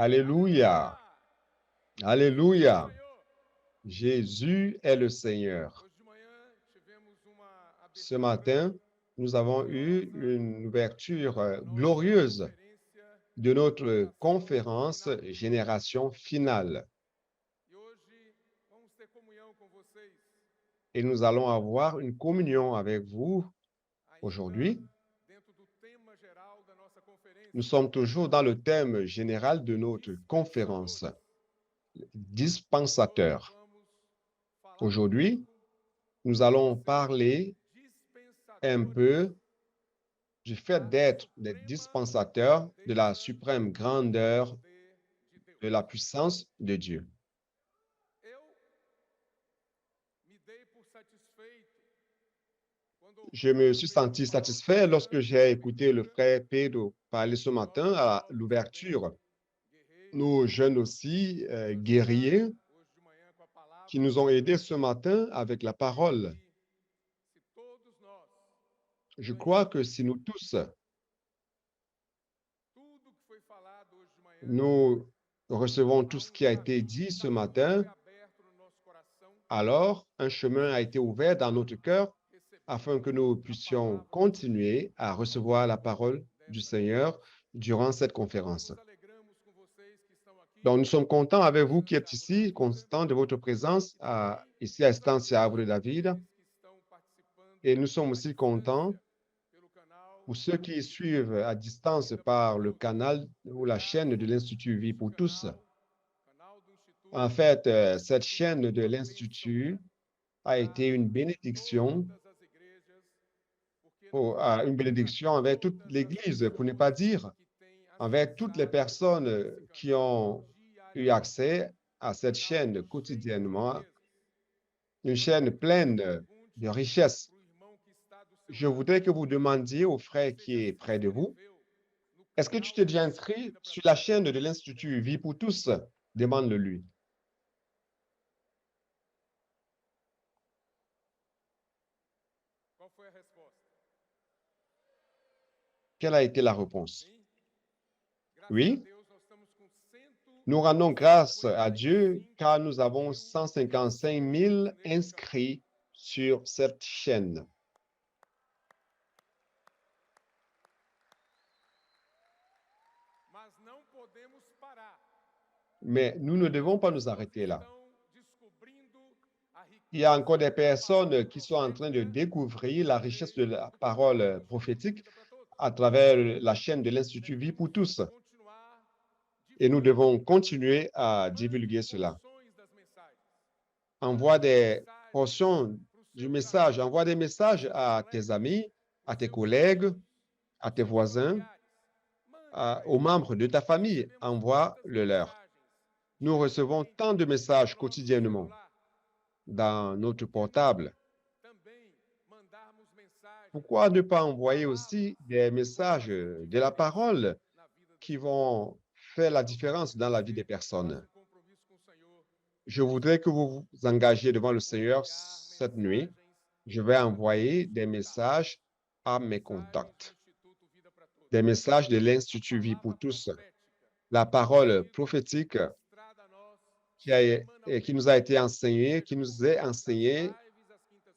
Alléluia. Alléluia. Jésus est le Seigneur. Ce matin, nous avons eu une ouverture glorieuse de notre conférence Génération Finale. Et nous allons avoir une communion avec vous aujourd'hui. Nous sommes toujours dans le thème général de notre conférence, dispensateur. Aujourd'hui, nous allons parler un peu du fait d'être des dispensateurs de la suprême grandeur de la puissance de Dieu. Je me suis senti satisfait lorsque j'ai écouté le frère Pedro parler ce matin à l'ouverture. Nos jeunes aussi, guerriers, qui nous ont aidés ce matin avec la parole. Je crois que si nous tous, nous recevons tout ce qui a été dit ce matin, alors un chemin a été ouvert dans notre cœur afin que nous puissions continuer à recevoir la parole du Seigneur durant cette conférence. Donc, nous sommes contents avec vous qui êtes ici, contents de votre présence ici à Estancia Arbre de David. Et nous sommes aussi contents pour ceux qui suivent à distance par le canal ou la chaîne de l'Institut Vie pour tous. En fait, cette chaîne de l'Institut a été une bénédiction avec toute l'Église, pour ne pas dire, avec toutes les personnes qui ont eu accès à cette chaîne quotidiennement, une chaîne pleine de richesses. Je voudrais que vous demandiez au frère qui est près de vous, est-ce que tu t'es déjà inscrit sur la chaîne de l'Institut Vie pour tous? Demande-le-lui. Quelle a été la réponse? Oui. Nous rendons grâce à Dieu car nous avons 155 000 inscrits sur cette chaîne. Mais nous ne devons pas nous arrêter là. Il y a encore des personnes qui sont en train de découvrir la richesse de la parole prophétique à travers la chaîne de l'Institut Vie pour tous. Et nous devons continuer à divulguer cela. Envoie des portions du message, envoie des messages à tes amis, à tes collègues, à tes voisins, aux membres de ta famille. Envoie le leur. Nous recevons tant de messages quotidiennement dans notre portable. Pourquoi ne pas envoyer aussi des messages de la parole qui vont faire la différence dans la vie des personnes? Je voudrais que vous vous engagiez devant le Seigneur cette nuit. Je vais envoyer des messages à mes contacts, des messages de l'Institut Vie pour tous, la parole prophétique qui nous a été enseignée, qui nous est enseignée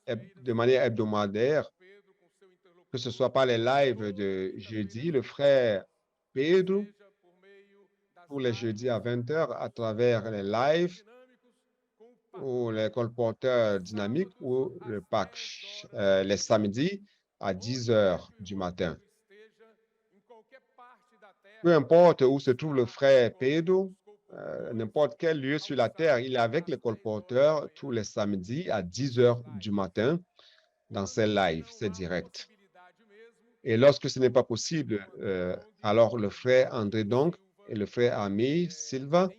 de manière hebdomadaire, que ce soit par les lives de jeudi, le frère Pedro, tous les jeudis à 20 h à travers les lives, ou les colporteurs dynamiques, ou le PAC les samedis à 10 h du matin. Peu importe où se trouve le frère Pedro, n'importe quel lieu sur la terre, il est avec les colporteurs tous les samedis à 10 h du matin dans ses lives, ses directs. Et lorsque ce n'est pas possible, alors le frère André donc et le frère Ami Silva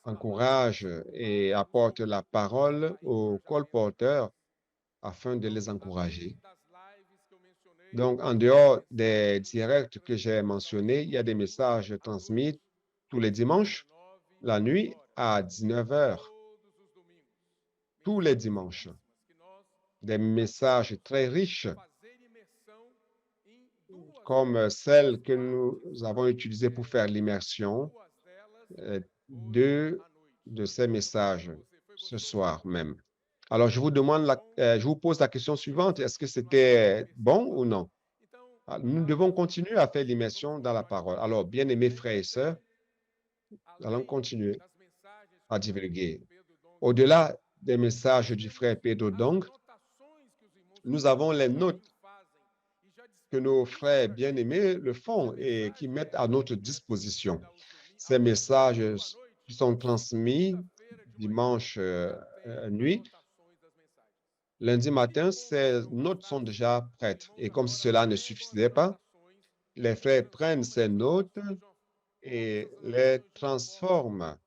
encouragent et apportent la parole aux colporteurs afin de les encourager. Donc, en dehors des directs que j'ai mentionnés, il y a des messages transmis tous les dimanches, la nuit à 19 h, tous les dimanches. Des messages très riches comme celle que nous avons utilisée pour faire l'immersion, deux de ces messages ce soir même. Alors, je vous pose la question suivante. Est-ce que c'était bon ou non? Nous devons continuer à faire l'immersion dans la parole. Alors, bien-aimés frères et sœurs, nous allons continuer à divulguer. Au-delà des messages du frère Pedro Dong, nous avons les notes que nos frères bien-aimés le font et qui mettent à notre disposition. Ces messages qui sont transmis dimanche nuit. Lundi matin, ces notes sont déjà prêtes. Et comme si cela ne suffisait pas, les frères prennent ces notes et les transforment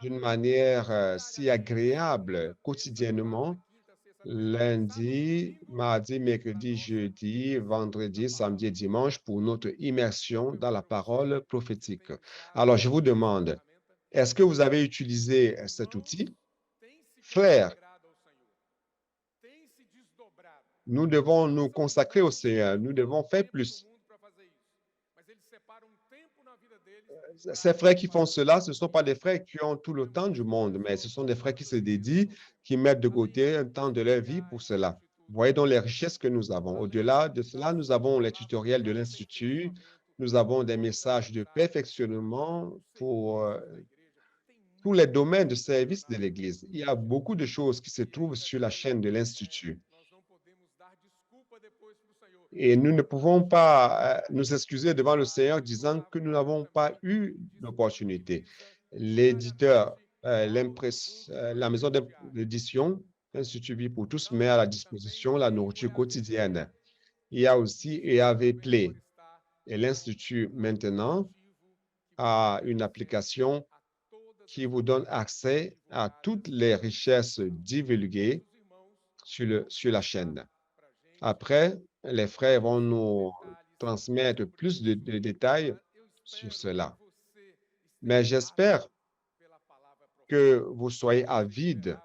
d'une manière si agréable quotidiennement, lundi, mardi, mercredi, jeudi, vendredi, samedi et dimanche pour notre immersion dans la parole prophétique. Alors, je vous demande, est-ce que vous avez utilisé cet outil? Frères, nous devons nous consacrer au Seigneur, nous devons faire plus. Ces frères qui font cela, ce ne sont pas des frères qui ont tout le temps du monde, mais ce sont des frères qui se dédient, qui mettent de côté un temps de leur vie pour cela. Vous voyez donc les richesses que nous avons. Au-delà de cela, nous avons les tutoriels de l'Institut, nous avons des messages de perfectionnement pour tous les domaines de service de l'Église. Il y a beaucoup de choses qui se trouvent sur la chaîne de l'Institut. Et nous ne pouvons pas nous excuser devant le Seigneur disant que nous n'avons pas eu d'opportunité. L'éditeur, la maison d'édition, Institut Vie pour tous, met à la disposition la nourriture quotidienne. Il y a aussi EAV Play. Et l'Institut, maintenant, a une application qui vous donne accès à toutes les richesses divulguées sur la chaîne. Après, les frères vont nous transmettre plus de détails sur cela. Mais j'espère que vous soyez avides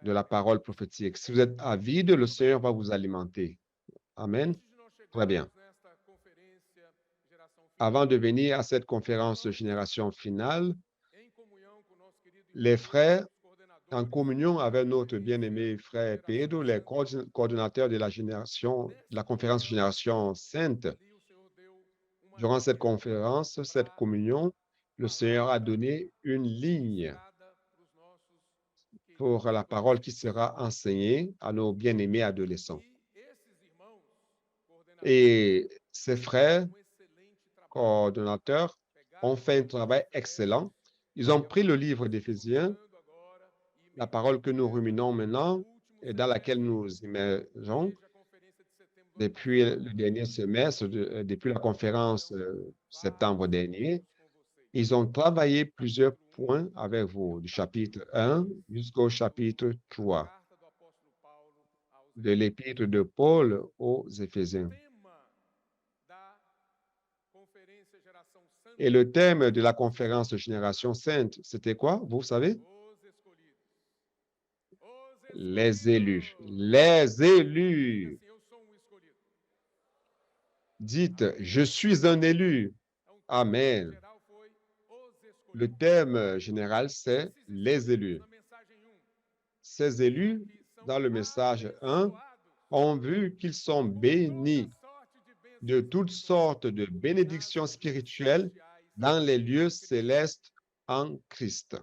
de la parole prophétique. Si vous êtes avides, le Seigneur va vous alimenter. Amen. Très bien. Avant de venir à cette conférence Génération Finale, les frères, en communion avec notre bien-aimé frère Pedro, les coordonnateurs de la conférence Génération Sainte, durant cette conférence, cette communion, le Seigneur a donné une ligne pour la parole qui sera enseignée à nos bien-aimés adolescents. Et ces frères coordonnateurs ont fait un travail excellent. Ils ont pris le livre d'Éphésiens, la parole que nous ruminons maintenant et dans laquelle nous immergeons depuis le dernier semestre, depuis la conférence septembre dernier. Ils ont travaillé plusieurs points avec vous, du chapitre 1 jusqu'au chapitre 3 de l'épître de Paul aux Éphésiens. Et le thème de la conférence de Génération Sainte, c'était quoi, vous savez? Les élus. Les élus. Dites, je suis un élu. Amen. Le thème général, c'est les élus. Ces élus, dans le message 1, ont vu qu'ils sont bénis de toutes sortes de bénédictions spirituelles dans les lieux célestes en Christ.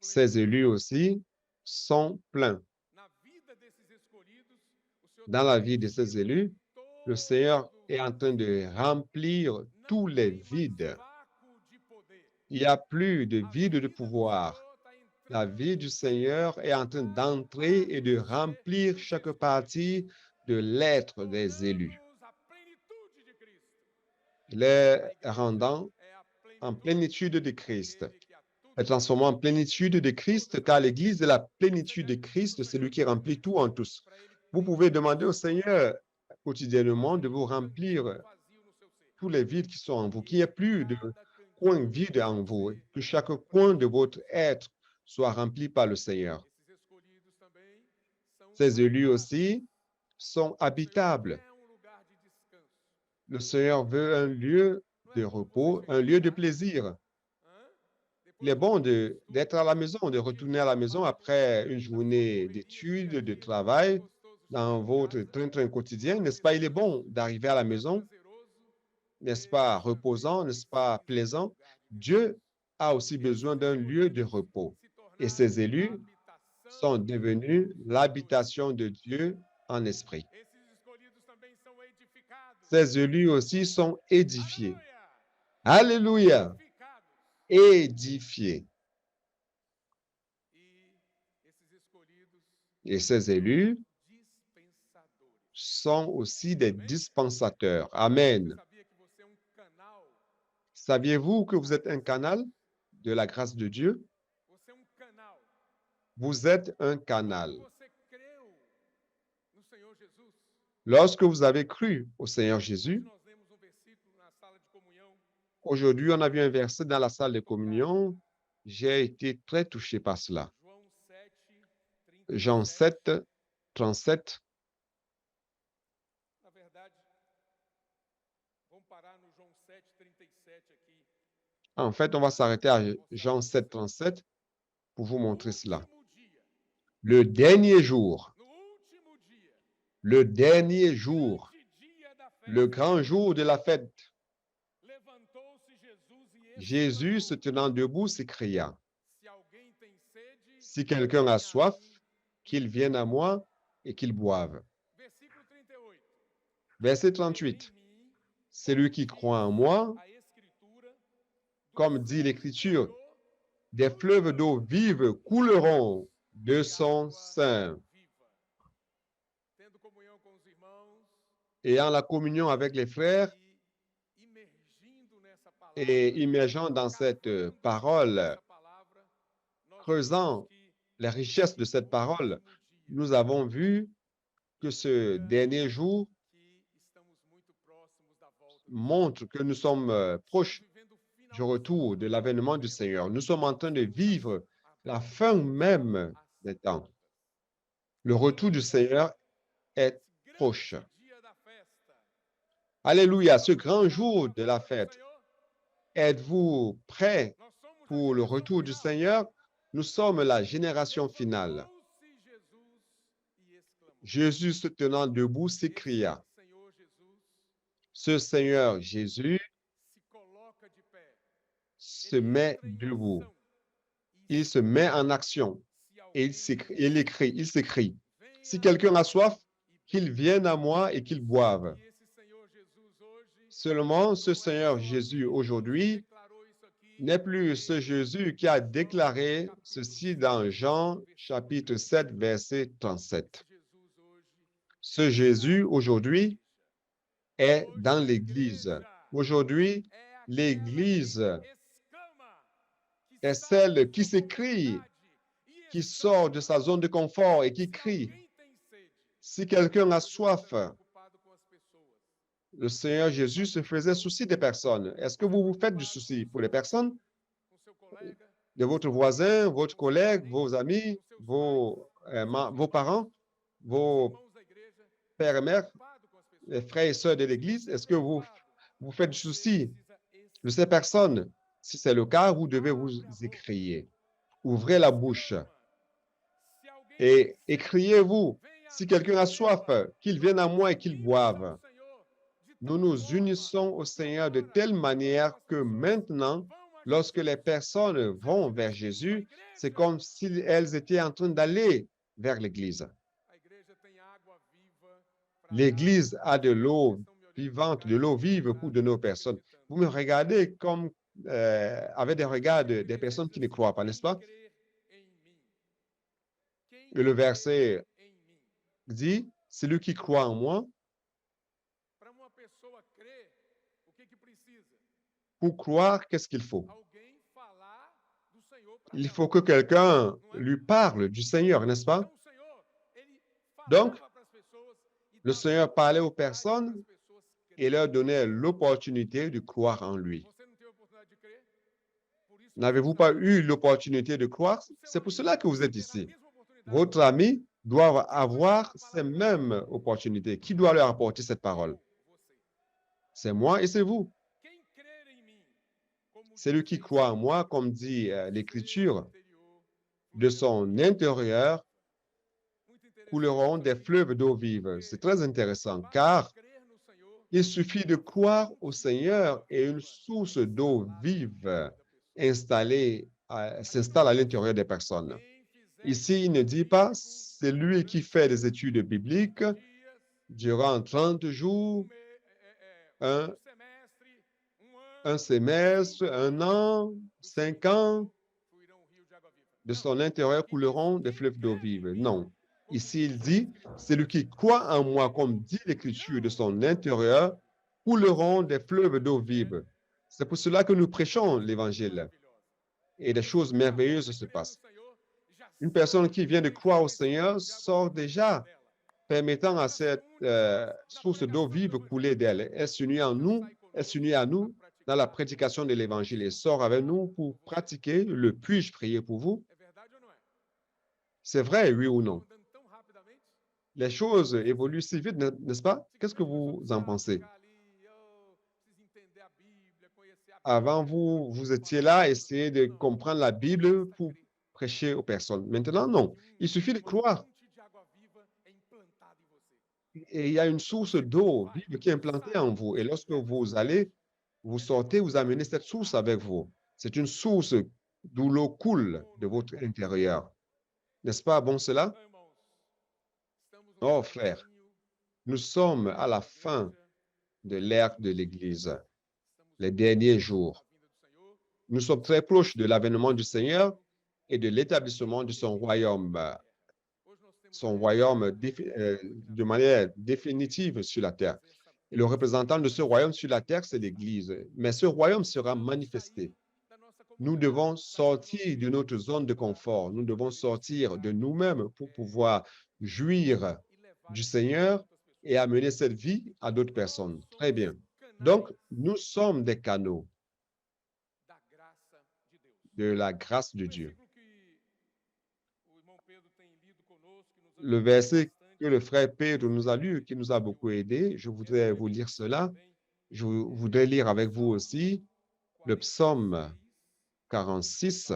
Ces élus aussi sont pleins. Dans la vie de ces élus, le Seigneur est en train de remplir tous les vides. Il n'y a plus de vide de pouvoir. La vie du Seigneur est en train d'entrer et de remplir chaque partie de l'être des élus, les rendant en plénitude de Christ, les transformant en plénitude de Christ, car l'Église est la plénitude de Christ, c'est lui qui remplit tout en tous. Vous pouvez demander au Seigneur quotidiennement de vous remplir tous les vides qui sont en vous, qu'il n'y ait plus de coin vide en vous, que chaque coin de votre être soit rempli par le Seigneur. Ces élus aussi sont habitables. Le Seigneur veut un lieu de repos, un lieu de plaisir. Il est bon d'être à la maison, de retourner à la maison après une journée d'études, de travail, dans votre train-train quotidien, n'est-ce pas? Il est bon d'arriver à la maison, n'est-ce pas, reposant, n'est-ce pas, plaisant. Dieu a aussi besoin d'un lieu de repos. Et ses élus sont devenus l'habitation de Dieu en esprit. Ces élus aussi sont édifiés. Alléluia! Édifiés. Et ces élus sont aussi des dispensateurs. Amen. Saviez-vous que vous êtes un canal de la grâce de Dieu? Vous êtes un canal. Lorsque vous avez cru au Seigneur Jésus, aujourd'hui, on a vu un verset dans la salle de communion. J'ai été très touché par cela. Jean 7, 37. En fait, on va s'arrêter à Jean 7, 37 pour vous montrer cela. Le dernier jour, le grand jour de la fête, Jésus, se tenant debout, s'écria, « Si quelqu'un a soif, qu'il vienne à moi et qu'il boive. » Verset 38. « Celui qui croit en moi, comme dit l'Écriture, des fleuves d'eau vive couleront de son sein. » Ayant la communion avec les frères et immergeant dans cette parole, creusant les richesses de cette parole, nous avons vu que ce dernier jour montre que nous sommes proches du retour, de l'avènement du Seigneur. Nous sommes en train de vivre la fin même des temps. Le retour du Seigneur est proche. Alléluia, ce grand jour de la fête. Êtes-vous prêts pour le retour du Seigneur? Nous sommes la génération finale. Jésus, se tenant debout, s'écria. Ce Seigneur Jésus se met debout. Il se met en action et il s'écrie. Si quelqu'un a soif, qu'il vienne à moi et qu'il boive. Seulement, ce Seigneur Jésus aujourd'hui n'est plus ce Jésus qui a déclaré ceci dans Jean chapitre 7, verset 37. Ce Jésus aujourd'hui est dans l'Église. Aujourd'hui, l'Église est celle qui s'écrie, qui sort de sa zone de confort et qui crie. Si quelqu'un a soif, le Seigneur Jésus se faisait souci des personnes. Est-ce que vous vous faites du souci pour les personnes? De votre voisin, votre collègue, vos amis, vos parents, vos pères et mères, les frères et sœurs de l'Église? Est-ce que vous vous faites du souci de ces personnes? Si c'est le cas, vous devez vous écrier. Ouvrez la bouche et écriez-vous. Si quelqu'un a soif, qu'il vienne à moi et qu'il boive. Nous nous unissons au Seigneur de telle manière que maintenant, lorsque les personnes vont vers Jésus, c'est comme si elles étaient en train d'aller vers l'Église. L'Église a de l'eau vivante, de l'eau vive pour de nos personnes. Vous me regardez comme avec des regards des personnes qui ne croient pas, n'est-ce pas? Et le verset dit, celui qui croit en moi, pour croire, qu'est-ce qu'il faut? Il faut que quelqu'un lui parle du Seigneur, n'est-ce pas? Donc, le Seigneur parlait aux personnes et leur donnait l'opportunité de croire en lui. N'avez-vous pas eu l'opportunité de croire? C'est pour cela que vous êtes ici. Votre ami doivent avoir ces mêmes opportunités. Qui doit leur apporter cette parole? C'est moi et c'est vous. Celui qui croit en moi, comme dit l'Écriture, de son intérieur couleront des fleuves d'eau vive. C'est très intéressant, car il suffit de croire au Seigneur et une source d'eau vive s'installe à l'intérieur des personnes. Ici, il ne dit pas, c'est lui qui fait des études bibliques durant 30 jours, un, un semestre, un an, 5 ans, de son intérieur couleront des fleuves d'eau vive. Non. Ici, il dit, celui qui croit en moi, comme dit l'Écriture, de son intérieur couleront des fleuves d'eau vive. C'est pour cela que nous prêchons l'Évangile et des choses merveilleuses se passent. Une personne qui vient de croire au Seigneur sort déjà, permettant à cette source d'eau vive couler d'elle. Elle s'unit en nous, elle s'unit à nous dans la prédication de l'Évangile et sort avec nous pour pratiquer le puis-je prier pour vous? C'est vrai, oui ou non? Les choses évoluent si vite, n'est-ce pas? Qu'est-ce que vous en pensez? Avant, vous étiez là, essayez de comprendre la Bible pour prêcher aux personnes. Maintenant, non. Il suffit de croire. Et il y a une source d'eau vive qui est implantée en vous. Et lorsque vous allez, vous sortez, vous amenez cette source avec vous. C'est une source d'où l'eau coule de votre intérieur. N'est-ce pas bon cela? Oh, frère, nous sommes à la fin de l'ère de l'Église, les derniers jours. Nous sommes très proches de l'avènement du Seigneur et de l'établissement de son royaume de manière définitive sur la terre. Et le représentant de ce royaume sur la terre, c'est l'Église. Mais ce royaume sera manifesté. Nous devons sortir de notre zone de confort. Nous devons sortir de nous-mêmes pour pouvoir jouir du Seigneur et amener cette vie à d'autres personnes. Très bien. Donc, nous sommes des canaux de la grâce de Dieu. Le verset que le frère Pedro nous a lu, qui nous a beaucoup aidé, je voudrais vous lire cela. Je voudrais lire avec vous aussi le psaume 46,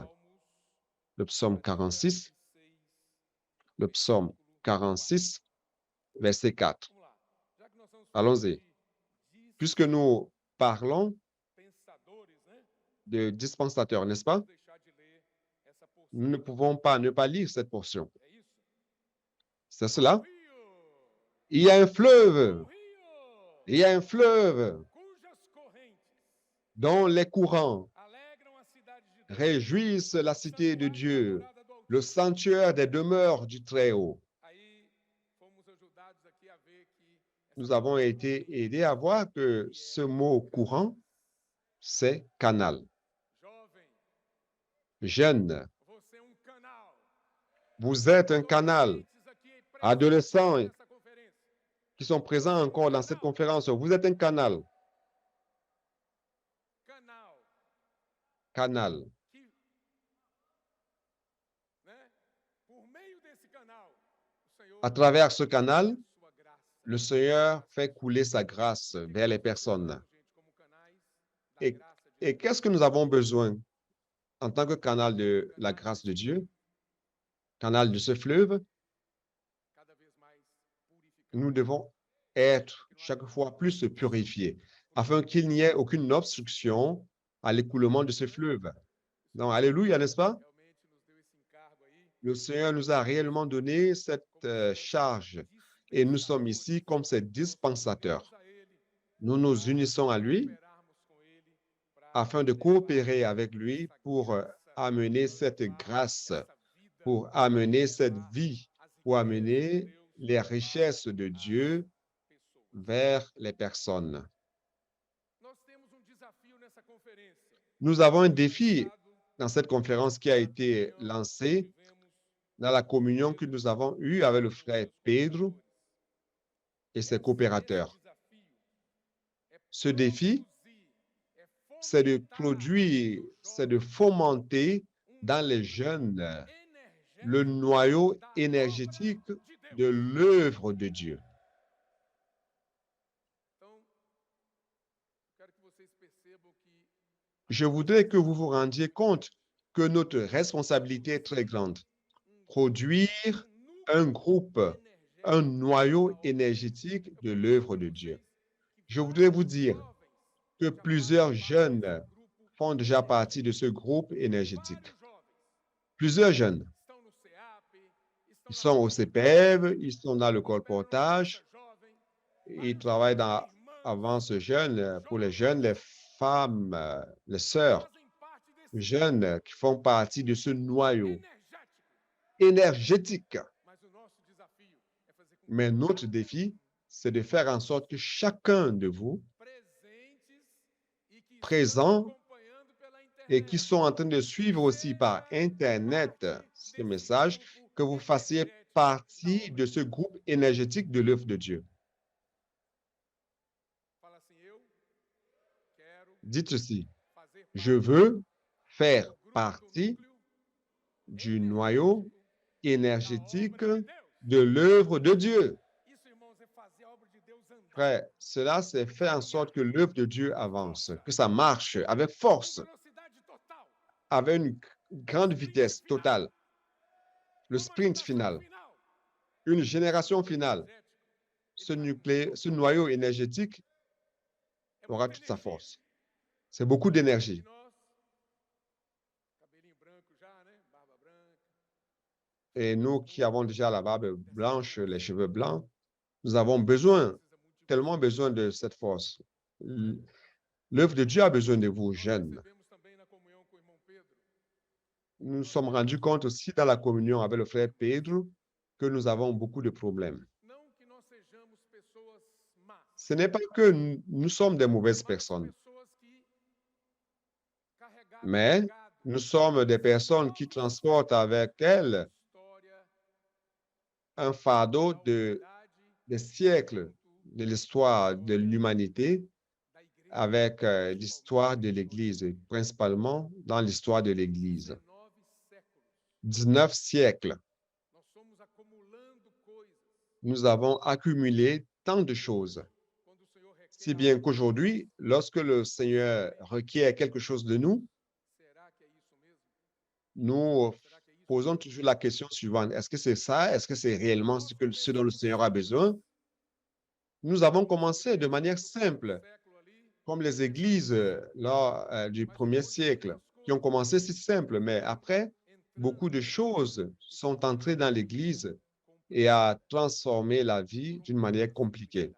le psaume 46, le psaume 46, verset 4. Allons-y. Puisque nous parlons de dispensateur, n'est-ce pas? Nous ne pouvons pas ne pas lire cette portion. C'est cela? Il y a un fleuve. Il y a un fleuve dont les courants réjouissent la cité de Dieu, le sanctuaire des demeures du Très-Haut. Nous avons été aidés à voir que ce mot courant, c'est canal. Jeune, vous êtes un canal. Adolescents qui sont présents encore dans cette conférence, vous êtes un canal. Canal. À travers ce canal, le Seigneur fait couler sa grâce vers les personnes. Et qu'est-ce que nous avons besoin en tant que canal de la grâce de Dieu, canal de ce fleuve? Nous devons être chaque fois plus purifiés afin qu'il n'y ait aucune obstruction à l'écoulement de ce fleuve. Donc, alléluia, n'est-ce pas? Le Seigneur nous a réellement donné cette charge et nous sommes ici comme ses dispensateurs. Nous nous unissons à lui afin de coopérer avec lui pour amener cette grâce, pour amener cette vie, pour amener les richesses de Dieu vers les personnes. Nous avons un défi dans cette conférence qui a été lancée dans la communion que nous avons eue avec le frère Pedro et ses coopérateurs. Ce défi, c'est de produire, c'est de fomenter dans les jeunes le noyau énergétique de l'œuvre de Dieu. Je voudrais que vous vous rendiez compte que notre responsabilité est très grande. Produire un groupe, un noyau énergétique de l'œuvre de Dieu. Je voudrais vous dire que plusieurs jeunes font déjà partie de ce groupe énergétique. Plusieurs jeunes. Ils sont au CPF, ils sont dans le colportage, ils travaillent dans Avance Jeune pour les jeunes, les femmes, les sœurs jeunes qui font partie de ce noyau énergétique. Mais notre défi, c'est de faire en sorte que chacun de vous, présents et qui sont en train de suivre aussi par Internet ce message, que vous fassiez partie de ce groupe énergétique de l'œuvre de Dieu. Dites ceci, je veux faire partie du noyau énergétique de l'œuvre de Dieu. Frère, cela, c'est faire en sorte que l'œuvre de Dieu avance, que ça marche avec force, avec une grande vitesse totale. Le sprint final, une génération finale, ce noyau énergétique aura toute sa force. C'est beaucoup d'énergie. Et nous qui avons déjà la barbe blanche, les cheveux blancs, nous avons besoin, tellement besoin de cette force. L'œuvre de Dieu a besoin de vous, jeunes. Nous nous sommes rendus compte aussi dans la communion avec le frère Pedro que nous avons beaucoup de problèmes. Ce n'est pas que nous sommes des mauvaises personnes, mais nous sommes des personnes qui transportent avec elles un fardeau des siècles de l'histoire de l'humanité avec l'histoire de l'Église, principalement dans l'histoire de l'Église. 19 siècles. Nous avons accumulé tant de choses. Si bien qu'aujourd'hui, lorsque le Seigneur requiert quelque chose de nous, nous posons toujours la question suivante. Est-ce que c'est ça? Est-ce que c'est réellement ce dont le Seigneur a besoin? Nous avons commencé de manière simple, comme les églises lors du 1er siècle, qui ont commencé si simple, mais après, beaucoup de choses sont entrées dans l'Église et a transformé la vie d'une manière compliquée.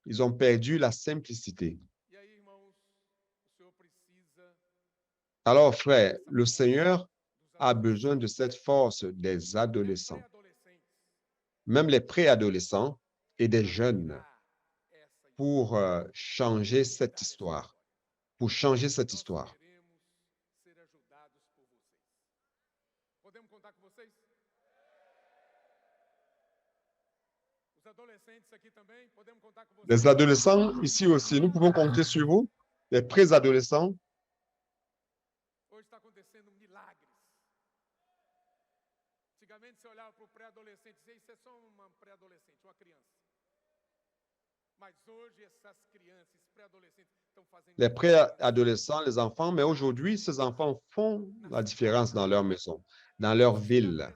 Ils ont perdu la simplicité. Alors, frère, le Seigneur a besoin de cette force des adolescents, même les préadolescents et des jeunes, pour changer cette histoire, pour changer cette histoire. Les adolescents, ici aussi, nous pouvons compter sur vous, les préadolescents. Les préadolescents, les enfants, mais aujourd'hui, ces enfants font la différence dans leur maison, dans leur ville.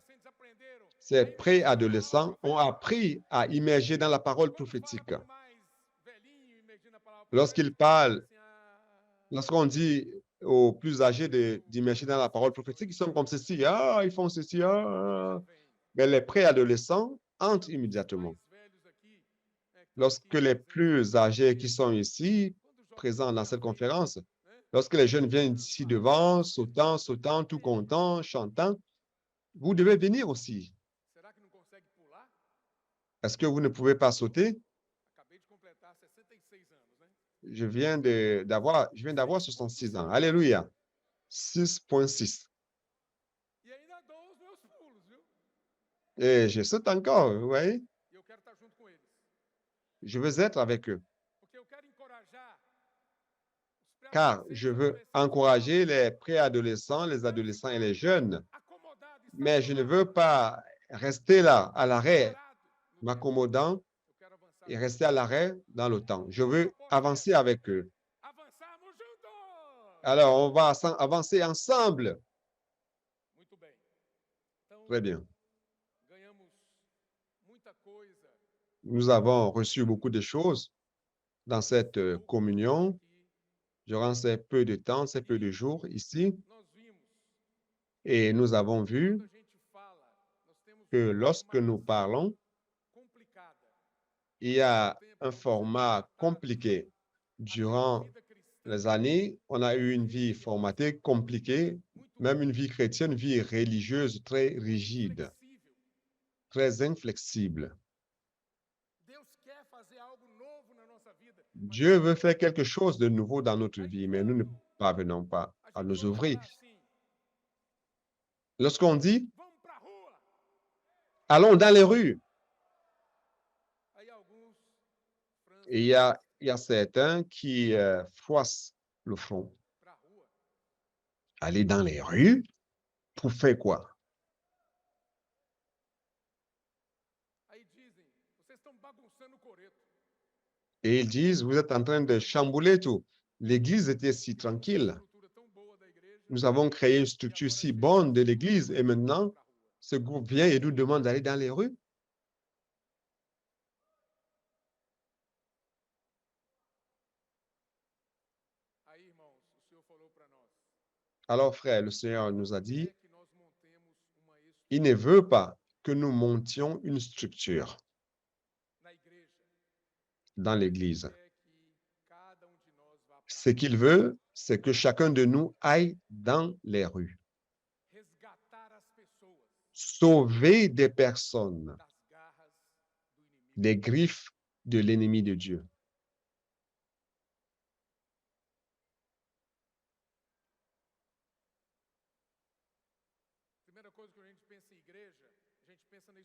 Ces préadolescents ont appris à immerger dans la parole prophétique. Lorsqu'ils parlent, lorsqu'on dit aux plus âgés d'immerger dans la parole prophétique, ils sont comme ceci, ah, ils font ceci, ah. Mais les préadolescents entrent immédiatement. Lorsque les plus âgés qui sont ici, présents dans cette conférence, lorsque les jeunes viennent ici devant, sautant, tout content, chantant, vous devez venir aussi. Est-ce que vous ne pouvez pas sauter? Je viens d'avoir 66 ans. Alléluia. 6.6. Et je saute encore, vous voyez? Je veux être avec eux. Car je veux encourager les préadolescents, les adolescents et les jeunes mais je ne veux pas rester là, à l'arrêt, m'accommodant et rester à l'arrêt dans le temps. Je veux avancer avec eux. Alors, on va avancer ensemble. Très bien. Nous avons reçu beaucoup de choses dans cette communion durant ces peu de temps, ces peu de jours ici. Et nous avons vu que lorsque nous parlons, il y a un format compliqué. Durant les années, on a eu une vie formatée, compliquée, même une vie chrétienne, une vie religieuse très rigide, très inflexible. Dieu veut faire quelque chose de nouveau dans notre vie, mais nous ne parvenons pas à nous ouvrir. Lorsqu'on dit, allons dans les rues, et il y a certains qui froissent le front. Aller dans les rues, pour faire quoi? Et ils disent, vous êtes en train de chambouler tout. L'Église était si tranquille. Nous avons créé une structure si bonne de l'Église et maintenant, ce groupe vient et nous demande d'aller dans les rues. Alors, frère, le Seigneur nous a dit, il ne veut pas que nous montions une structure dans l'Église. Ce qu'il veut, c'est que chacun de nous aille dans les rues, sauver des personnes des griffes de l'ennemi de Dieu.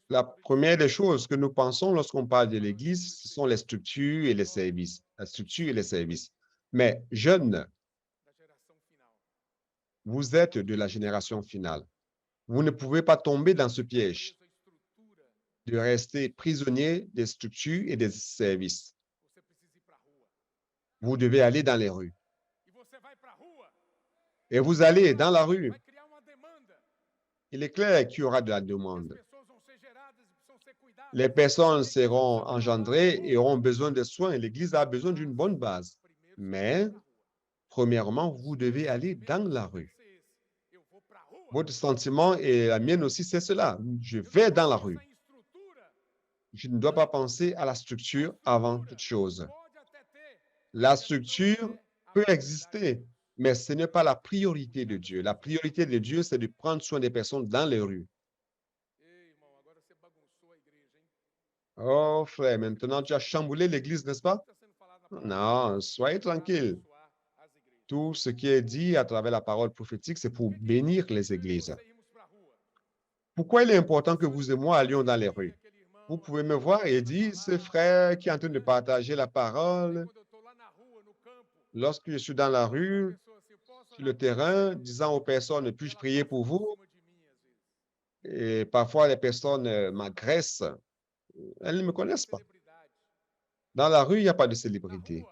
La première des choses que nous pensons lorsqu'on parle de l'Église, ce sont les structures et les services. La structure et les services. Mais jeunes, vous êtes de la génération finale. Vous ne pouvez pas tomber dans ce piège de rester prisonnier des structures et des services. Vous devez aller dans les rues. Et vous allez dans la rue. Il est clair qu'il y aura de la demande. Les personnes seront engendrées et auront besoin de soins. L'Église a besoin d'une bonne base. Mais, premièrement, vous devez aller dans la rue. Votre sentiment et la mienne aussi, c'est cela. Je vais dans la rue. Je ne dois pas penser à la structure avant toute chose. La structure peut exister, mais ce n'est pas la priorité de Dieu. La priorité de Dieu, c'est de prendre soin des personnes dans les rues. Oh, frère, maintenant tu as chamboulé l'Église, n'est-ce pas? Non, soyez tranquille. Tout ce qui est dit à travers la parole prophétique, c'est pour bénir les églises. Pourquoi il est important que vous et moi allions dans les rues? Vous pouvez me voir et dire, ce frère qui est en train de partager la parole, lorsque je suis dans la rue, sur le terrain, disant aux personnes, puis-je prier pour vous? Et parfois, les personnes m'agressent. Elles ne me connaissent pas. Dans la rue, il n'y a pas de célébrité.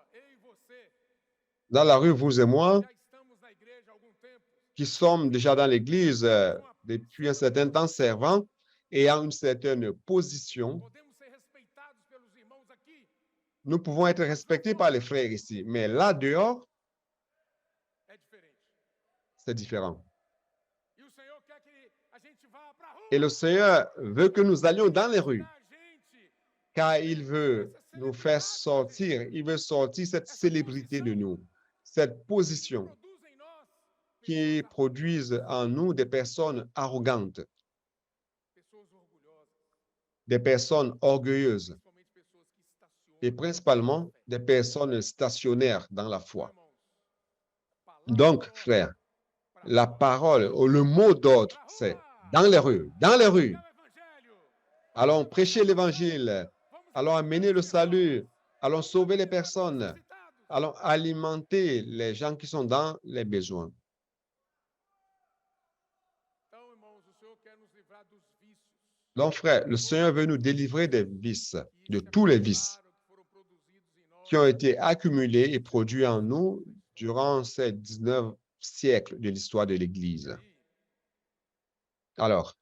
Dans la rue, vous et moi, qui sommes déjà dans l'Église depuis un certain temps servant et en une certaine position, nous pouvons être respectés par les frères ici. Mais là, dehors, c'est différent. Et le Seigneur veut que nous allions dans les rues, car il veut nous faire sortir, il veut sortir cette célébrité de nous, cette position qui produise en nous des personnes arrogantes, des personnes orgueilleuses et principalement des personnes stationnaires dans la foi. Donc, frère, la parole ou le mot d'ordre, c'est dans les rues, dans les rues. Allons prêcher l'évangile, allons amener le salut, allons sauver les personnes, allons alimenter les gens qui sont dans les besoins. Donc, frère, le Seigneur veut nous délivrer des vices, de tous les vices qui ont été accumulés et produits en nous durant ces 19 siècles de l'histoire de l'Église. Alors,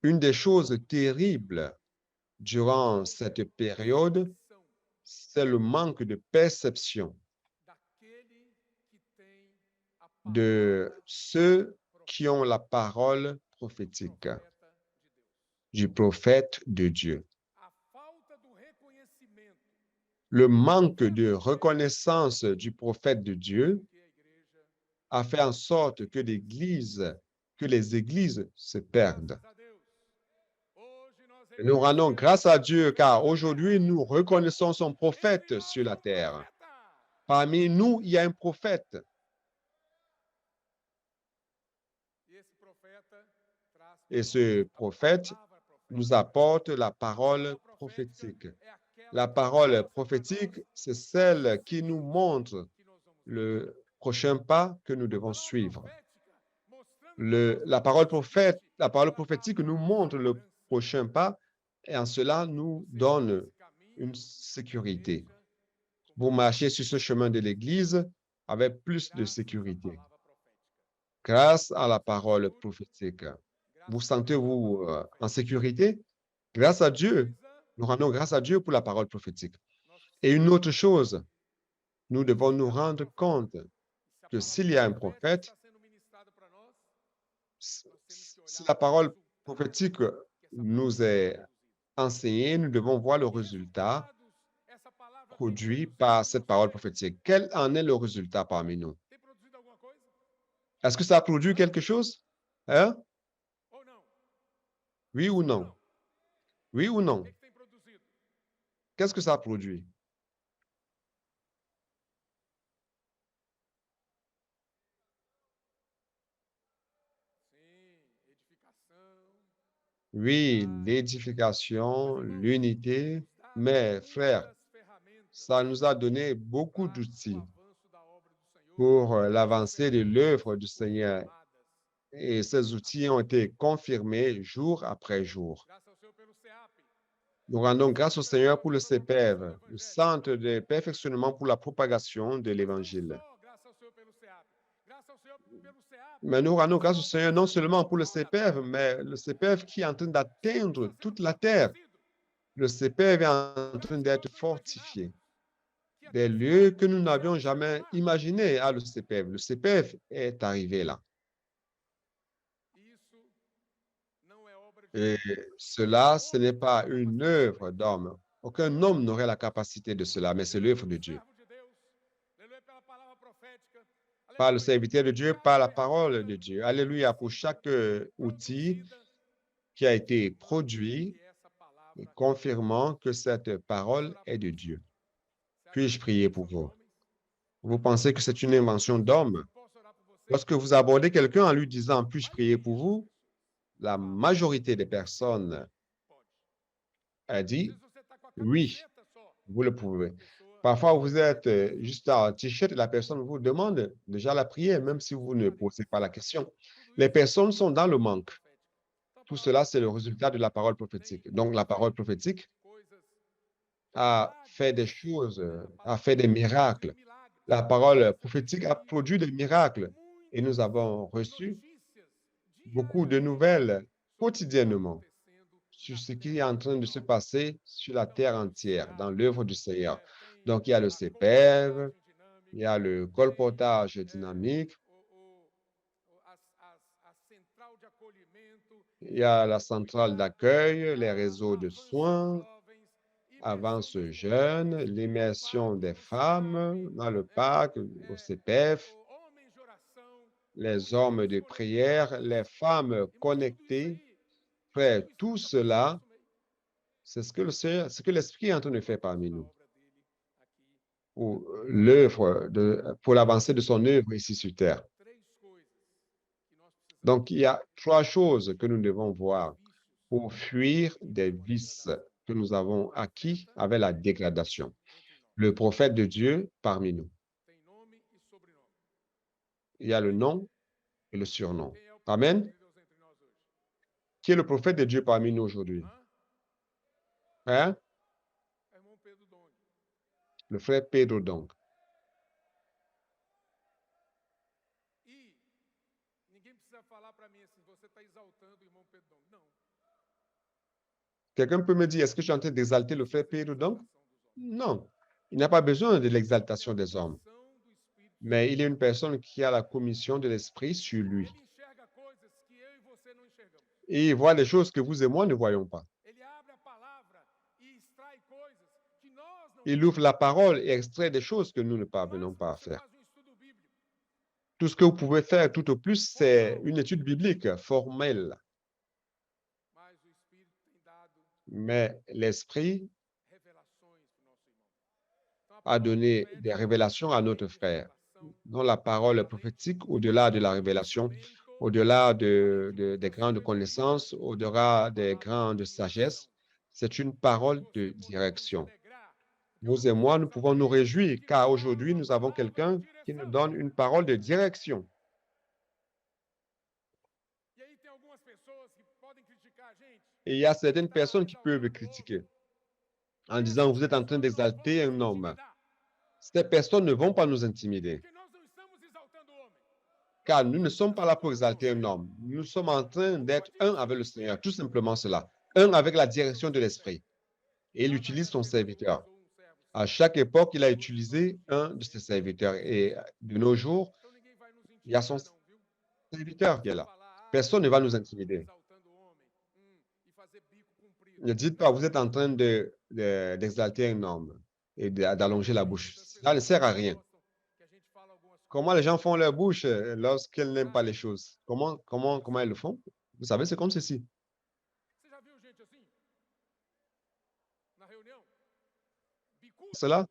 une des choses terribles durant cette période, c'est le manque de perception de ceux qui ont la parole prophétique du prophète de Dieu. Le manque de reconnaissance du prophète de Dieu a fait en sorte que les églises se perdent. Et nous rendons grâce à Dieu car aujourd'hui, nous reconnaissons son prophète sur la terre. Parmi nous, il y a un prophète. Et ce prophète nous apporte la parole prophétique. La parole prophétique, c'est celle qui nous montre le prochain pas que nous devons suivre. La parole prophétique nous montre le prochain pas et en cela nous donne une sécurité. Vous marchez sur ce chemin de l'Église avec plus de sécurité grâce à la parole prophétique. Vous sentez-vous en sécurité? Grâce à Dieu. Nous rendons grâce à Dieu pour la parole prophétique. Et une autre chose, nous devons nous rendre compte que s'il y a un prophète, si la parole prophétique nous est enseignée, nous devons voir le résultat produit par cette parole prophétique. Quel en est le résultat parmi nous? Est-ce que ça a produit quelque chose? Hein? Oui ou non? Oui ou non? Qu'est-ce que ça a produit? Oui, l'édification, l'unité, mais frère, ça nous a donné beaucoup d'outils pour l'avancée de l'œuvre du Seigneur. Et ces outils ont été confirmés jour après jour. Nous rendons grâce au Seigneur pour le CPEV, le Centre de perfectionnement pour la propagation de l'Évangile. Mais nous rendons grâce au Seigneur non seulement pour le CPEV, mais le CPEV qui est en train d'atteindre toute la terre. Le CPEV est en train d'être fortifié. Des lieux que nous n'avions jamais imaginés à le CPEV. Le CPEV est arrivé là. Et cela, ce n'est pas une œuvre d'homme. Aucun homme n'aurait la capacité de cela, mais c'est l'œuvre de Dieu. Par le serviteur de Dieu, par la parole de Dieu. Alléluia pour chaque outil qui a été produit, confirmant que cette parole est de Dieu. Puis-je prier pour vous? Vous pensez que c'est une invention d'homme? Lorsque vous abordez quelqu'un en lui disant « Puis-je prier pour vous? » la majorité des personnes a dit « Oui, vous le pouvez. » Parfois, vous êtes juste en t-shirt et la personne vous demande déjà la prière, même si vous ne posez pas la question. Les personnes sont dans le manque. Tout cela, c'est le résultat de la parole prophétique. Donc, la parole prophétique a fait des choses, a fait des miracles. La parole prophétique a produit des miracles et nous avons reçu beaucoup de nouvelles quotidiennement sur ce qui est en train de se passer sur la terre entière, dans l'œuvre du Seigneur. Donc, il y a le CPEV, il y a le colportage dynamique, il y a la centrale d'accueil, les réseaux de soins, Avance Jeune, l'immersion des femmes dans le parc, au CPF, les hommes de prière, les femmes connectées. Frère, tout cela, c'est ce que l'Esprit est en train de faire parmi nous pour pour l'avancée de son œuvre ici sur terre. Donc, il y a trois choses que nous devons voir pour fuir des vices que nous avons acquis avec la dégradation. Le prophète de Dieu parmi nous. Il y a le nom et le surnom. Amen. Qui est le prophète de Dieu parmi nous aujourd'hui? Hein? Le frère Pedro, donc. Quelqu'un peut me dire, est-ce que je suis en train d'exalter le frère Pedro, donc? Non. Il n'a pas besoin de l'exaltation des hommes. Mais il est une personne qui a la commission de l'Esprit sur lui. Et il voit des choses que vous et moi ne voyons pas. Il ouvre la parole et extrait des choses que nous ne parvenons pas à faire. Tout ce que vous pouvez faire tout au plus, c'est une étude biblique formelle. Mais l'Esprit a donné des révélations à notre frère. Dans la parole prophétique, au-delà de la révélation, au-delà des grandes connaissances, au-delà des grandes sagesses, c'est une parole de direction. Vous et moi, nous pouvons nous réjouir, car aujourd'hui, nous avons quelqu'un qui nous donne une parole de direction. Et il y a certaines personnes qui peuvent critiquer en disant, vous êtes en train d'exalter un homme. Ces personnes ne vont pas nous intimider, car nous ne sommes pas là pour exalter un homme. Nous sommes en train d'être un avec le Seigneur, tout simplement cela. Un avec la direction de l'Esprit. Et il utilise son serviteur. À chaque époque, il a utilisé un de ses serviteurs. Et de nos jours, il y a son serviteur qui est là. Personne ne va nous intimider. Ne dites pas, vous êtes en train d'exalter un homme et d'allonger la bouche. Ça ne sert à rien. Comment les gens font leur bouche lorsqu'ils n'aiment pas les choses? Comment ils le font? Vous savez, c'est comme ceci. Cela,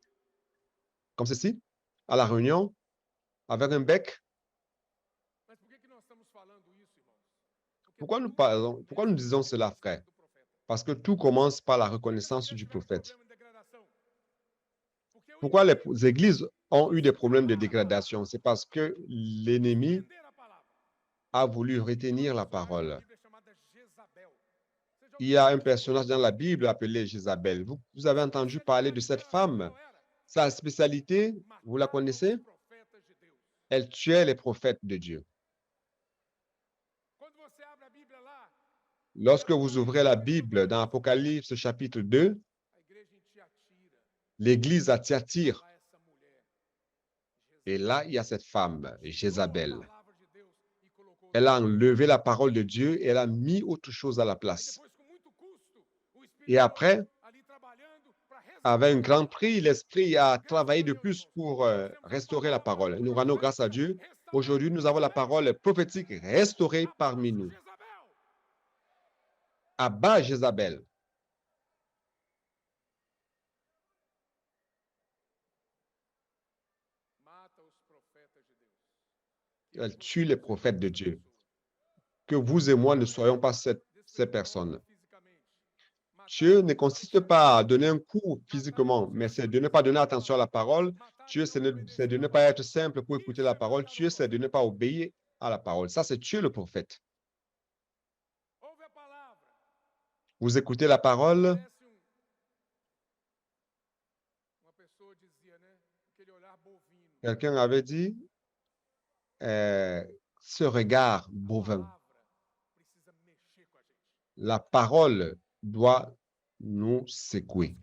comme ceci, à la réunion, avec un bec. Pourquoi nous disons cela, frère? Parce que tout commence par la reconnaissance du prophète. Pourquoi les églises ont eu des problèmes de dégradation? C'est parce que l'ennemi a voulu retenir la parole. Il y a un personnage dans la Bible appelé Jézabel. Vous avez entendu parler de cette femme. Sa spécialité, vous la connaissez? Elle tuait les prophètes de Dieu. Lorsque vous ouvrez la Bible dans Apocalypse chapitre 2, l'église à Thyatire, et là, il y a cette femme, Jézabel. Elle a enlevé la parole de Dieu et elle a mis autre chose à la place. Et après, avec un grand prix, l'Esprit a travaillé de plus pour restaurer la parole. Nous rendons grâce à Dieu. Aujourd'hui, nous avons la parole prophétique restaurée parmi nous. Abat Jézabel. Elle tue les prophètes de Dieu. Que vous et moi ne soyons pas ces personnes. Dieu ne consiste pas à donner un coup physiquement, mais c'est de ne pas donner attention à la parole. Dieu, c'est de ne pas être simple pour écouter la parole. Dieu, c'est de ne pas obéir à la parole. Ça, c'est Dieu le prophète. Vous écoutez la parole. Quelqu'un avait dit, ce regard bovin. La parole doit nous secouer.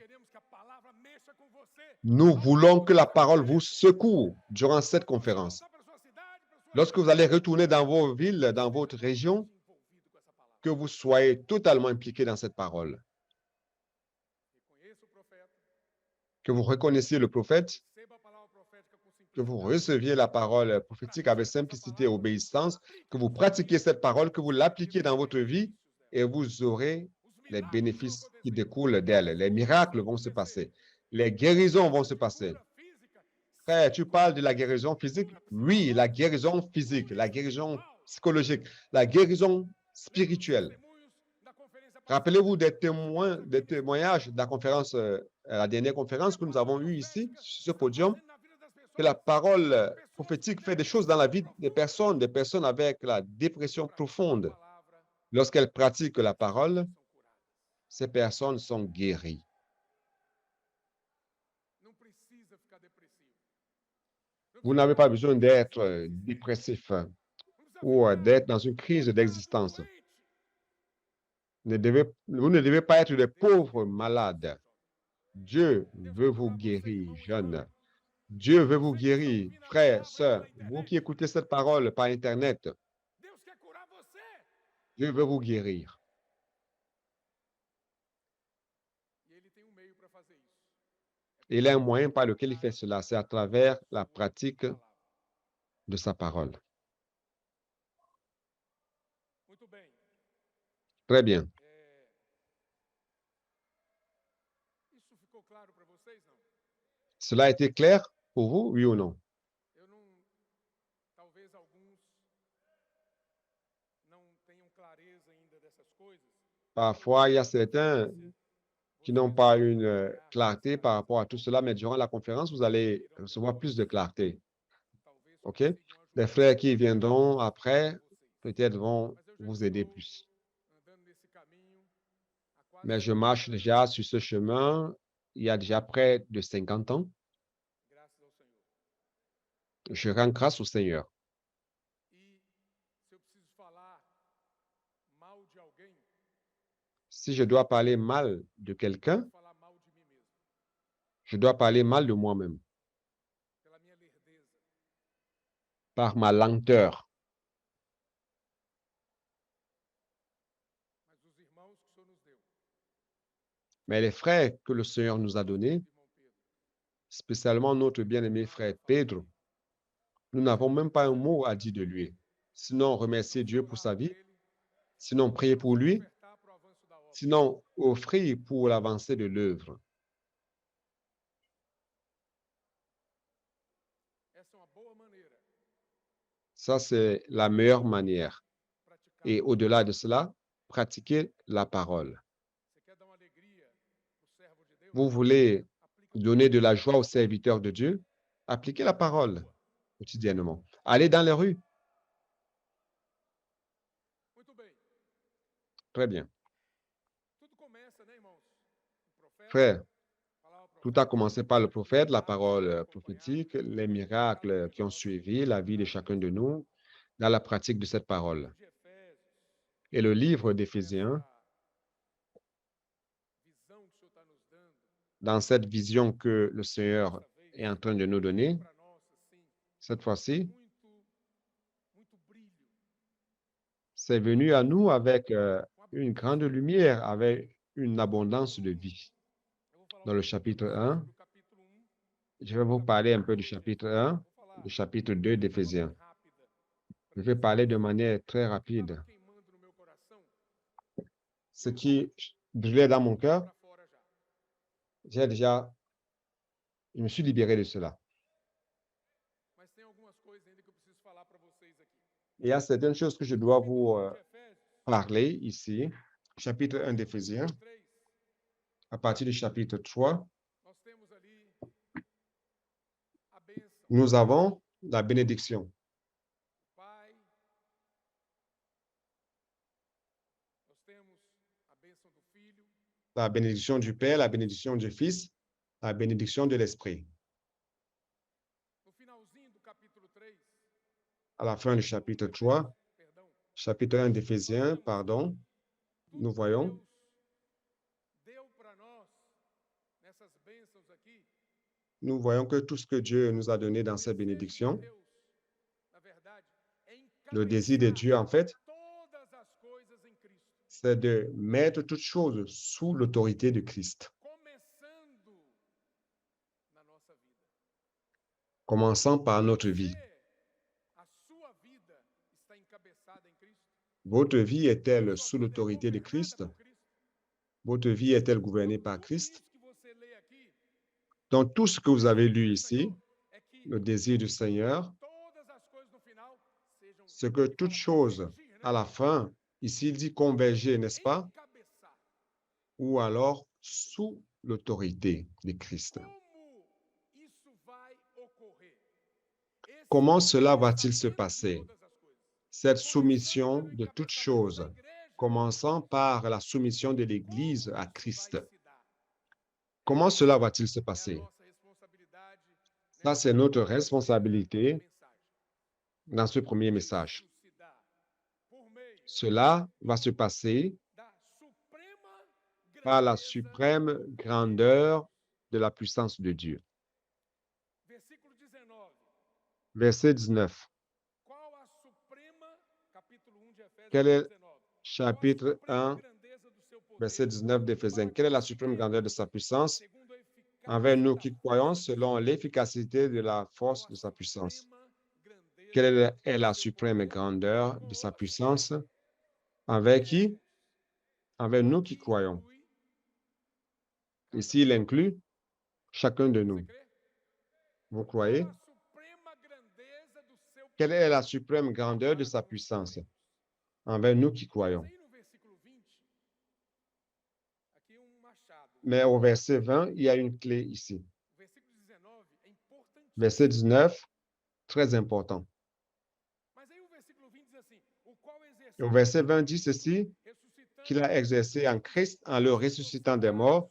Nous voulons que la parole vous secoue durant cette conférence. Lorsque vous allez retourner dans vos villes, dans votre région, que vous soyez totalement impliqués dans cette parole. Que vous reconnaissiez le prophète, que vous receviez la parole prophétique avec simplicité et obéissance, que vous pratiquiez cette parole, que vous l'appliquiez dans votre vie et vous aurez les bénéfices qui découlent d'elle. Les miracles vont se passer. Les guérisons vont se passer. Frère, tu parles de la guérison physique? Oui, la guérison physique, la guérison psychologique, la guérison spirituelle. Rappelez-vous des témoignages de la conférence, la dernière conférence que nous avons eue ici, sur ce podium. que la parole prophétique fait des choses dans la vie des personnes avec la dépression profonde. Lorsqu'elles pratiquent la parole, ces personnes sont guéries. Vous n'avez pas besoin d'être dépressif ou d'être dans une crise d'existence. Vous ne devez pas être des pauvres malades. Dieu veut vous guérir, jeunes. Dieu veut vous guérir, frères, sœurs. Vous qui écoutez cette parole par Internet, Dieu veut vous guérir. Il a un moyen par lequel il fait cela, c'est à travers la pratique de sa parole. Très bien. Cela a été clair pour vous, oui ou non? Parfois, il y a certains qui n'ont pas une clarté par rapport à tout cela, mais durant la conférence, vous allez recevoir plus de clarté. OK? Les frères qui viendront après, peut-être vont vous aider plus. Mais je marche déjà sur ce chemin il y a déjà près de 50 ans. Je rends grâce au Seigneur. Si je dois parler mal de quelqu'un, je dois parler mal de moi-même par ma lenteur. Mais les frères que le Seigneur nous a donnés, spécialement notre bien-aimé frère Pedro, nous n'avons même pas un mot à dire de lui. Sinon, remercier Dieu pour sa vie, sinon prier pour lui, sinon offrir pour l'avancée de l'œuvre. Ça, c'est la meilleure manière. Et au-delà de cela, pratiquer la parole. Vous voulez donner de la joie aux serviteurs de Dieu? Appliquez la parole quotidiennement. Allez dans les rues. Très bien. Frère, tout a commencé par le prophète, la parole prophétique, les miracles qui ont suivi la vie de chacun de nous dans la pratique de cette parole. Et le livre d'Éphésiens, dans cette vision que le Seigneur est en train de nous donner, cette fois-ci, c'est venu à nous avec une grande lumière, avec une abondance de vie. Dans le chapitre 1, je vais vous parler un peu du chapitre 1, du chapitre 2 d'Éphésiens. Je vais parler de manière très rapide. Ce qui brûlait dans mon cœur, je me suis libéré de cela. Il y a certaines choses que je dois vous parler ici. Chapitre 1 d'Éphésiens, à partir du chapitre 3, nous avons la bénédiction. La bénédiction du Père, la bénédiction du Fils, la bénédiction de l'Esprit. À la fin du chapitre 3, chapitre 1 d'Éphésiens, pardon, nous voyons que tout ce que Dieu nous a donné dans ces bénédictions, le désir de Dieu, en fait, c'est de mettre toutes choses sous l'autorité de Christ. Commençant par notre vie. Votre vie est-elle sous l'autorité de Christ? Votre vie est-elle gouvernée par Christ? Dans tout ce que vous avez lu ici, le désir du Seigneur, c'est que toute chose, à la fin, ici il dit converger, n'est-ce pas? Ou alors sous l'autorité de Christ. Comment cela va-t-il se passer? Cette soumission de toutes choses, commençant par la soumission de l'Église à Christ. Comment cela va-t-il se passer? Ça, c'est notre responsabilité dans ce premier message. Cela va se passer par la suprême grandeur de la puissance de Dieu. Verset 19. Quel est chapitre 1, verset 19 d'Éphésiens? Quelle est la suprême grandeur de sa puissance envers nous qui croyons selon l'efficacité de la force de sa puissance? Quelle est la suprême grandeur de sa puissance envers qui? Envers nous qui croyons. Ici, il inclut chacun de nous. Vous croyez? Quelle est la suprême grandeur de sa puissance envers nous qui croyons? Mais au verset 20, il y a une clé ici. Verset 19, très important. Et au verset 20 dit ceci, qu'il a exercé en Christ en le ressuscitant des morts,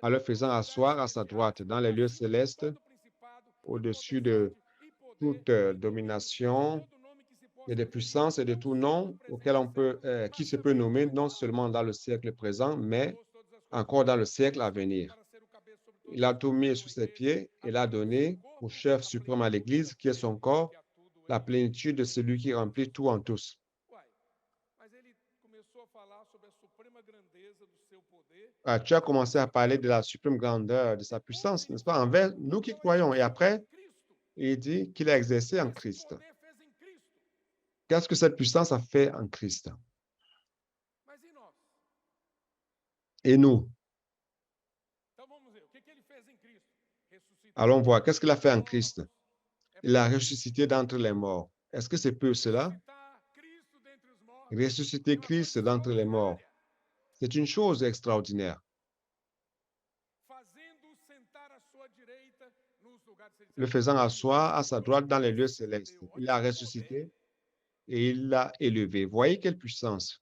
en le faisant asseoir à sa droite dans les lieux célestes, au-dessus de toute domination et de puissance et de tout nom auquel qui se peut nommer non seulement dans le siècle présent, mais encore dans le siècle à venir. Il a tout mis sous ses pieds et l'a donné au chef suprême à l'Église, qui est son corps, la plénitude de celui qui remplit tout en tous. Tu as commencé à parler de la suprême grandeur de sa puissance, n'est-ce pas, envers nous qui croyons. Et après, il dit qu'il a exercé en Christ. Qu'est-ce que cette puissance a fait en Christ? Et nous? Allons voir, qu'est-ce qu'il a fait en Christ? Il a ressuscité d'entre les morts. Est-ce que c'est peu cela? Ressusciter Christ d'entre les morts. C'est une chose extraordinaire. Le faisant asseoir à sa droite dans les lieux célestes. Il l'a ressuscité et il l'a élevé. Voyez quelle puissance.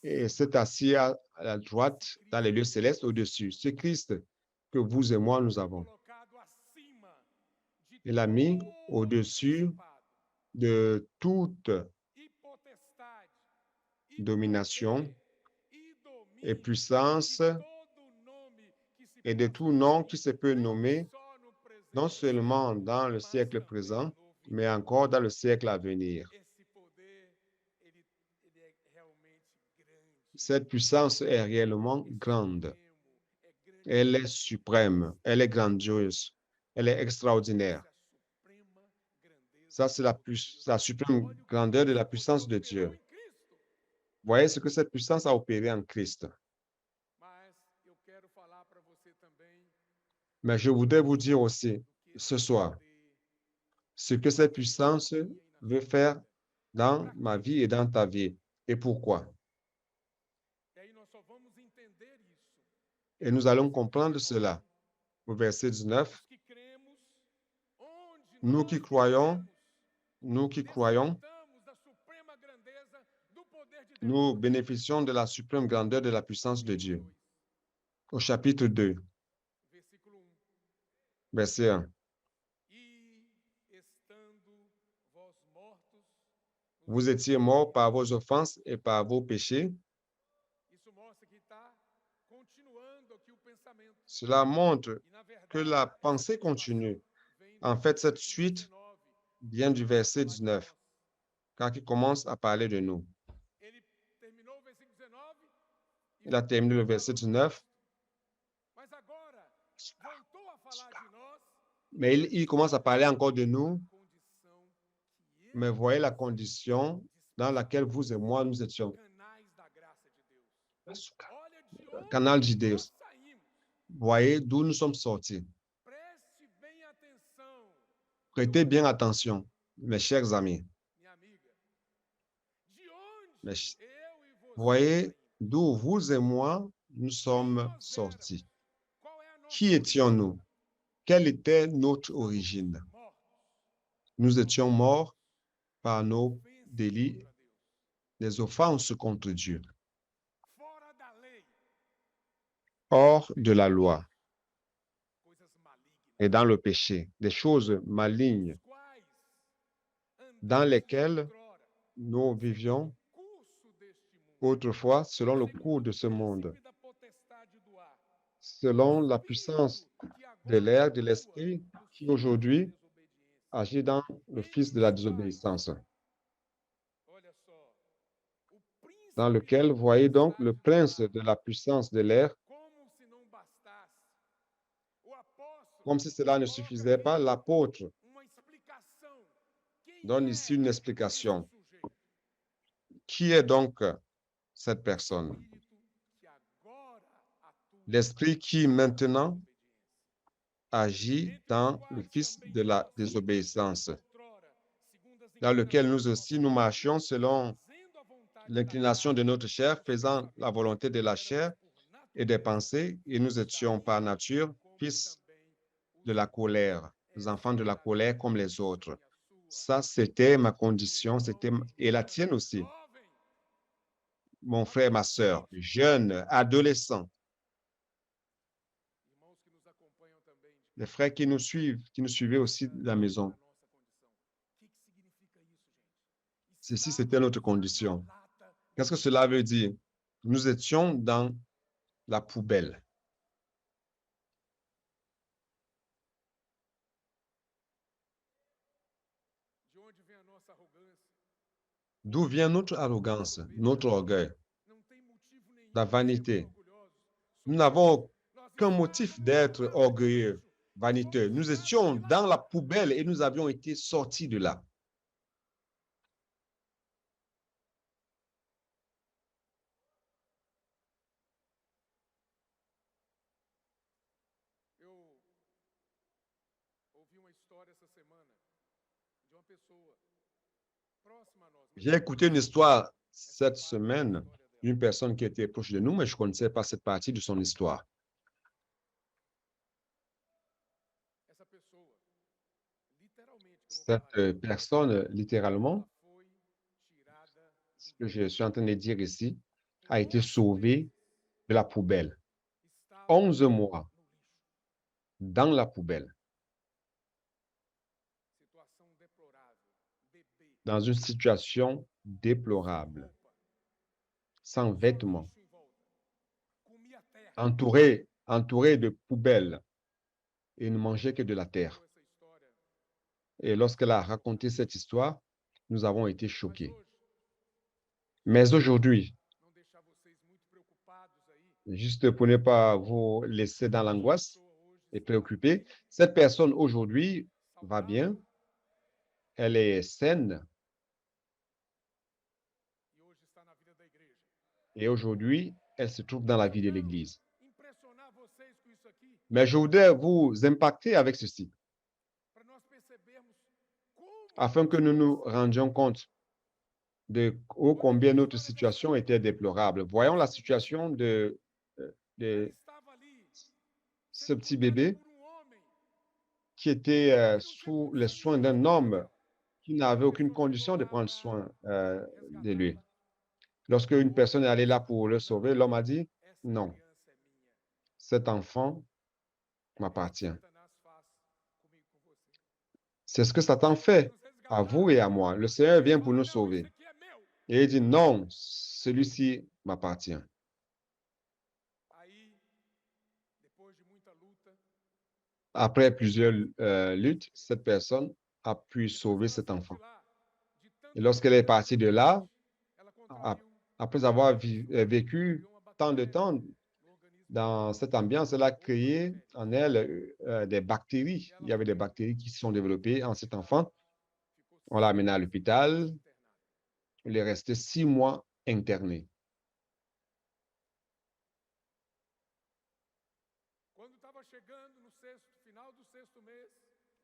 Et s'est assis à la droite dans les lieux célestes au-dessus. C'est Christ que vous et moi, nous avons. Il l'a mis au-dessus de toute domination et puissance et de tout nom qui se peut nommer, non seulement dans le siècle présent, mais encore dans le siècle à venir. Cette puissance est réellement grande. Elle est suprême, elle est grandiose, elle est extraordinaire. Ça, c'est la suprême grandeur de la puissance de Dieu. Voyez ce que cette puissance a opéré en Christ. Mais je voudrais vous dire aussi ce soir ce que cette puissance veut faire dans ma vie et dans ta vie et pourquoi. Et nous allons comprendre cela au verset 19. Nous qui croyons, nous bénéficions de la suprême grandeur de la puissance de Dieu. Au chapitre 2, verset 1. Vous étiez morts par vos offenses et par vos péchés. Cela montre que la pensée continue. En fait, cette suite vient du verset 19, quand il commence à parler de nous. Il a terminé le verset 19. Mais il commence à parler encore de nous. Mais voyez la condition dans laquelle vous et moi, nous étions. Canal de Deus. Voyez d'où nous sommes sortis. Prêtez bien attention, mes chers amis. Voyez d'où vous et moi, nous sommes sortis. Qui étions-nous? quelle était notre origine? Nous étions morts par nos délits, des offenses contre Dieu, hors de la loi et dans le péché, des choses malignes dans lesquelles nous vivions autrefois selon le cours de ce monde, selon la puissance de l'air, de l'esprit qui aujourd'hui agit dans le fils de la désobéissance, dans lequel, voyez donc, le prince de la puissance de l'air, comme si cela ne suffisait pas, l'apôtre donne ici une explication. Qui est donc cette personne? L'esprit qui maintenant agit dans le fils de la désobéissance, dans lequel nous aussi nous marchions selon l'inclination de notre chair, faisant la volonté de la chair et des pensées, et nous étions par nature fils de la colère, les enfants de la colère comme les autres. Ça, c'était ma condition, et la tienne aussi. Mon frère, ma sœur, jeune, adolescent, les frères qui nous suivent, qui nous suivaient aussi de la maison. Ceci, c'était notre condition. Qu'est-ce que cela veut dire? Nous étions dans la poubelle. D'où vient notre arrogance, notre orgueil, la vanité? Nous n'avons aucun motif d'être orgueilleux, vaniteux. Nous étions dans la poubelle et nous avions été sortis de là. J'ai écouté une histoire cette semaine d'une personne qui était proche de nous, mais je ne connaissais pas cette partie de son histoire. Cette personne, littéralement, ce que je suis en train de dire ici, a été sauvée de la poubelle. 11 mois dans la poubelle, dans une situation déplorable, sans vêtements, entouré de poubelles et ne mangeait que de la terre. Et lorsqu'elle a raconté cette histoire, nous avons été choqués. Mais aujourd'hui, juste pour ne pas vous laisser dans l'angoisse et préoccupé, cette personne aujourd'hui va bien, elle est saine et aujourd'hui, elle se trouve dans la vie de l'Église. Mais je voudrais vous impacter avec ceci, afin que nous nous rendions compte de combien notre situation était déplorable. Voyons la situation de ce petit bébé qui était sous les soins d'un homme qui n'avait aucune condition de prendre soin de lui. Lorsque une personne est allée là pour le sauver, l'homme a dit, non, cet enfant m'appartient. C'est ce que Satan fait à vous et à moi. Le Seigneur vient pour nous sauver. Et il dit, non, celui-ci m'appartient. Après plusieurs luttes, cette personne a pu sauver cet enfant. Et lorsqu'elle est partie de là, après avoir vécu tant de temps dans cette ambiance, elle a créé en elle des bactéries. Il y avait des bactéries qui se sont développées en cet enfant. On l'a amené à l'hôpital. Il est resté 6 mois interné.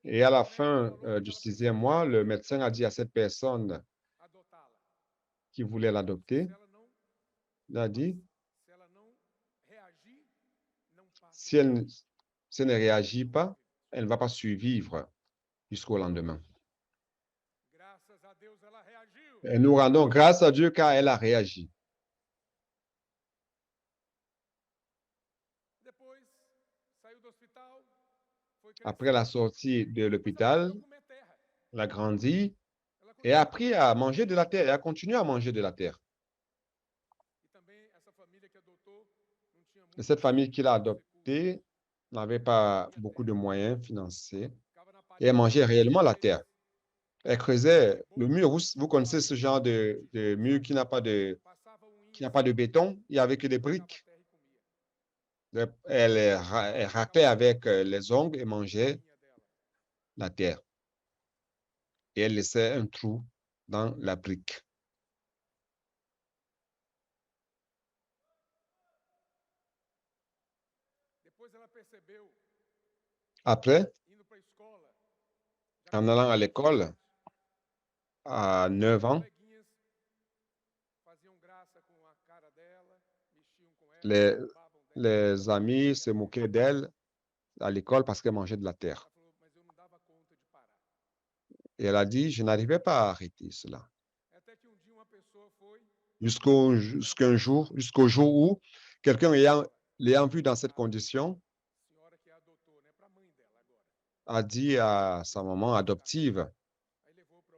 Et à la fin du 6e mois, le médecin a dit à cette personne qui voulait l'adopter, il a dit, si elle ne réagit pas, elle ne va pas survivre jusqu'au lendemain. Et nous rendons grâce à Dieu car elle a réagi. Après la sortie de l'hôpital, elle a grandi et a appris à manger de la terre et a continué à manger de la terre. Et cette famille qu'il a adoptée n'avait pas beaucoup de moyens financiers et elle mangeait réellement la terre. Elle creusait le mur. Vous connaissez ce genre de mur qui n'a pas de béton, il n'y avait que des briques. Elle râpait avec les ongles et mangeait la terre. Et elle laissait un trou dans la brique. Après, en allant à l'école, à 9 ans, les amis se moquaient d'elle à l'école parce qu'elle mangeait de la terre. Et elle a dit, je n'arrivais pas à arrêter cela. Jusqu'au jour où quelqu'un l'ayant vue dans cette condition a dit à sa maman adoptive,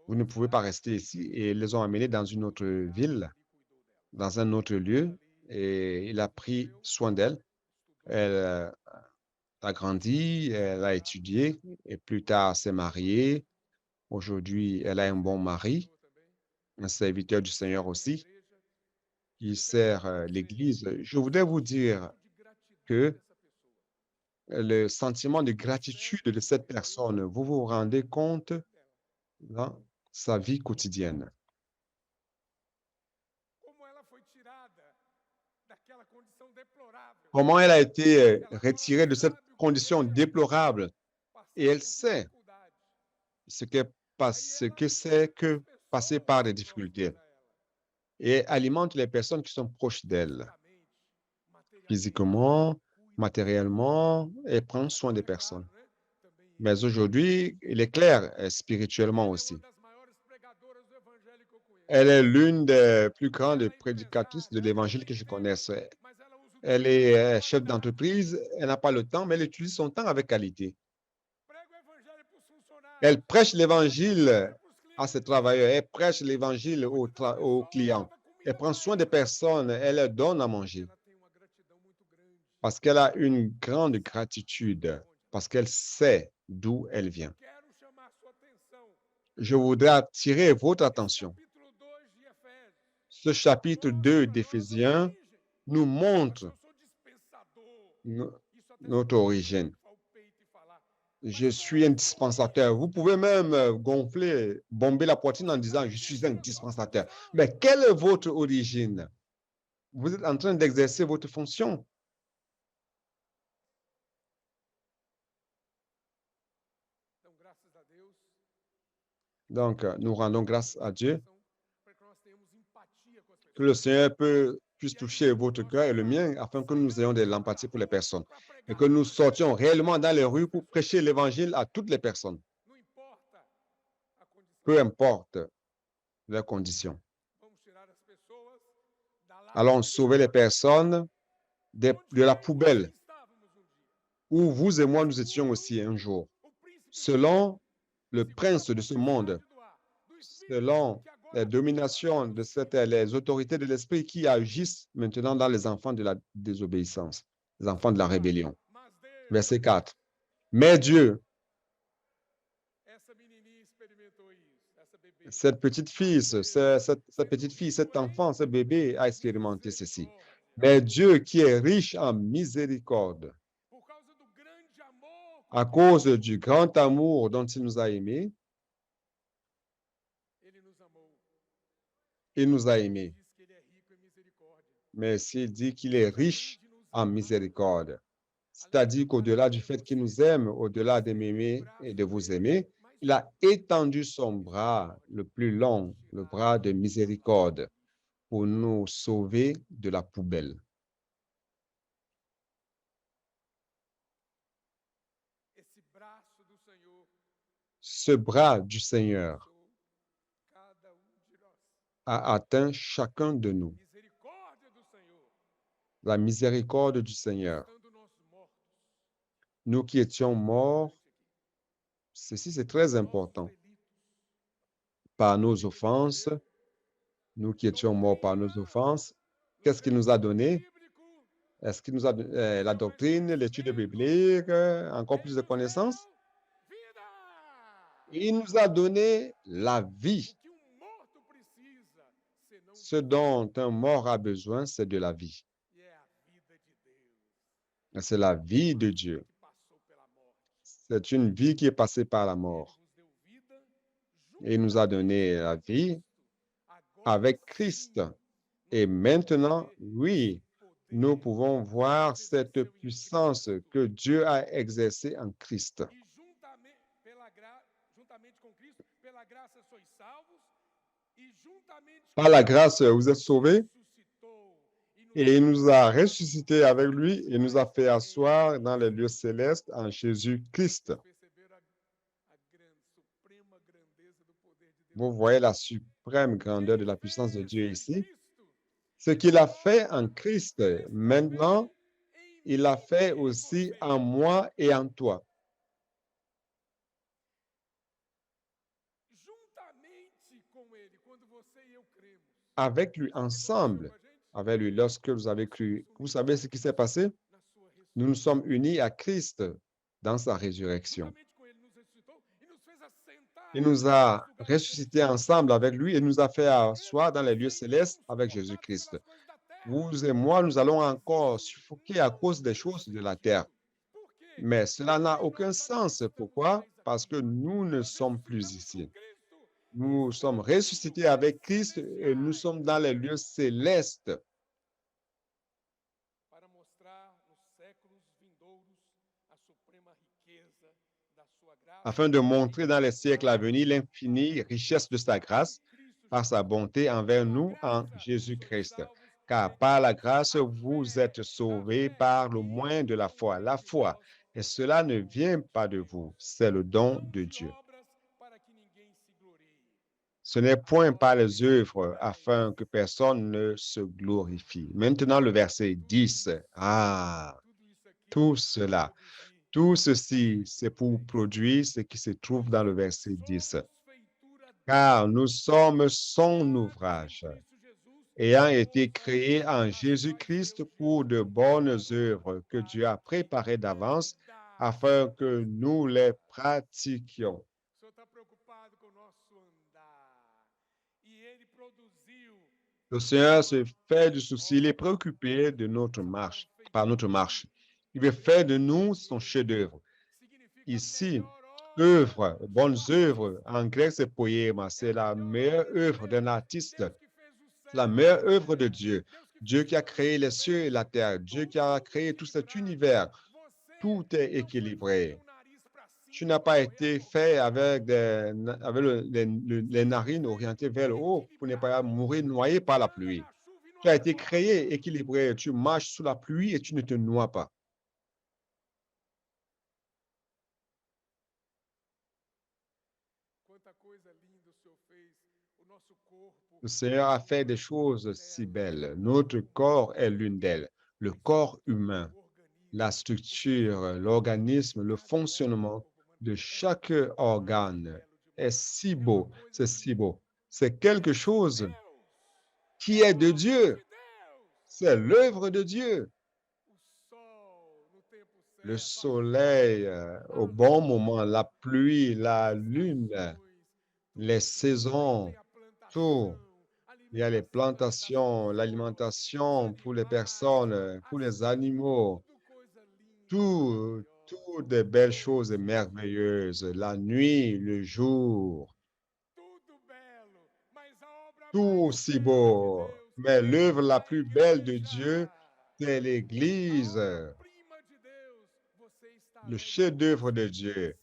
vous ne pouvez pas rester ici. Et ils les ont amenés dans une autre ville, dans un autre lieu, et il a pris soin d'elle. Elle a grandi, elle a étudié, et plus tard s'est mariée. Aujourd'hui, elle a un bon mari, un serviteur du Seigneur aussi, qui sert l'Église. Je voudrais vous dire que le sentiment de gratitude de cette personne, vous vous rendez compte dans sa vie quotidienne. Comment elle a été retirée de cette condition déplorable et elle sait ce que c'est que passer par des difficultés et alimente les personnes qui sont proches d'elle, physiquement, matériellement, et prend soin des personnes. Mais aujourd'hui, il est clair, spirituellement aussi. Elle est l'une des plus grandes prédicatrices de l'Évangile que je connaisse. Elle est chef d'entreprise, elle n'a pas le temps, mais elle utilise son temps avec qualité. Elle prêche l'Évangile à ses travailleurs, elle prêche l'Évangile aux clients. Elle prend soin des personnes, elle leur donne à manger. Parce qu'elle a une grande gratitude, parce qu'elle sait d'où elle vient. Je voudrais attirer votre attention. Ce chapitre 2 d'Éphésiens nous montre notre origine. Je suis un dispensateur. Vous pouvez même gonfler, bomber la poitrine en disant « je suis un dispensateur ». Mais quelle est votre origine? Vous êtes en train d'exercer votre fonction. Donc, nous rendons grâce à Dieu que le Seigneur puisse toucher votre cœur et le mien afin que nous ayons de l'empathie pour les personnes et que nous sortions réellement dans les rues pour prêcher l'Évangile à toutes les personnes, peu importe leurs conditions. Allons sauver les personnes de la poubelle où vous et moi nous étions aussi un jour, selon le prince de ce monde, selon les dominations de les autorités de l'esprit qui agissent maintenant dans les enfants de la désobéissance, les enfants de la rébellion. Verset 4. Mais Dieu, cette petite fille, cet enfant, ce bébé a expérimenté ceci. Mais Dieu qui est riche en miséricorde, à cause du grand amour dont il nous a aimés, il nous a aimés. Mais s'il dit qu'il est riche en miséricorde, c'est-à-dire qu'au-delà du fait qu'il nous aime, au-delà de m'aimer et de vous aimer, il a étendu son bras le plus long, le bras de miséricorde, pour nous sauver de la poubelle. Ce bras du Seigneur a atteint chacun de nous. La miséricorde du Seigneur. Nous qui étions morts, ceci c'est très important, par nos offenses, nous qui étions morts par nos offenses, qu'est-ce qu'il nous a donné? Est-ce qu'il nous a donné la doctrine, l'étude biblique, encore plus de connaissances? Il nous a donné la vie. Ce dont un mort a besoin, c'est de la vie. C'est la vie de Dieu. C'est une vie qui est passée par la mort. Et il nous a donné la vie avec Christ. Et maintenant, oui, nous pouvons voir cette puissance que Dieu a exercée en Christ. Par la grâce, vous êtes sauvés et il nous a ressuscités avec lui et nous a fait asseoir dans les lieux célestes en Jésus-Christ. Vous voyez la suprême grandeur de la puissance de Dieu ici. Ce qu'il a fait en Christ, maintenant, il l'a fait aussi en moi et en toi. Avec lui, ensemble, avec lui, lorsque vous avez cru. Vous savez ce qui s'est passé? Nous nous sommes unis à Christ dans sa résurrection. Il nous a ressuscités ensemble avec lui et nous a fait asseoir dans les lieux célestes avec Jésus-Christ. Vous et moi, nous allons encore suffoquer à cause des choses de la terre. Mais cela n'a aucun sens. Pourquoi? Parce que nous ne sommes plus ici. Nous sommes ressuscités avec Christ et nous sommes dans les lieux célestes. Afin de montrer dans les siècles à venir l'infinie richesse de sa grâce par sa bonté envers nous en Jésus-Christ. Car par la grâce, vous êtes sauvés par le moyen de la foi. La foi, et cela ne vient pas de vous, c'est le don de Dieu. Ce n'est point par les œuvres afin que personne ne se glorifie. Maintenant, le verset 10. Tout cela, tout ceci, c'est pour produire ce qui se trouve dans le verset 10. Car nous sommes son ouvrage, ayant été créés en Jésus-Christ pour de bonnes œuvres que Dieu a préparées d'avance afin que nous les pratiquions. Le Seigneur se fait du souci, il est préoccupé de notre marche, par notre marche. Il veut faire de nous son chef-d'œuvre. Ici, œuvre, bonnes œuvres, en grec c'est poema, c'est la meilleure œuvre d'un artiste, la meilleure œuvre de Dieu. Dieu qui a créé les cieux et la terre, Dieu qui a créé tout cet univers, tout est équilibré. Tu n'as pas été fait avec, les narines orientées vers le haut pour ne pas mourir noyé par la pluie. Tu as été créé équilibré. Tu marches sous la pluie et tu ne te noies pas. Le Seigneur a fait des choses si belles. Notre corps est l'une d'elles. Le corps humain, la structure, l'organisme, le fonctionnement de chaque organe est si beau. C'est si beau. C'est quelque chose qui est de Dieu. C'est l'œuvre de Dieu. Le soleil au bon moment, la pluie, la lune, les saisons, tout. Il y a les plantations, l'alimentation pour les personnes, pour les animaux, tout des belles choses merveilleuses, la nuit, le jour, tout si beau. Mais l'œuvre la plus belle de Dieu, c'est l'Église, le chef-d'œuvre de Dieu.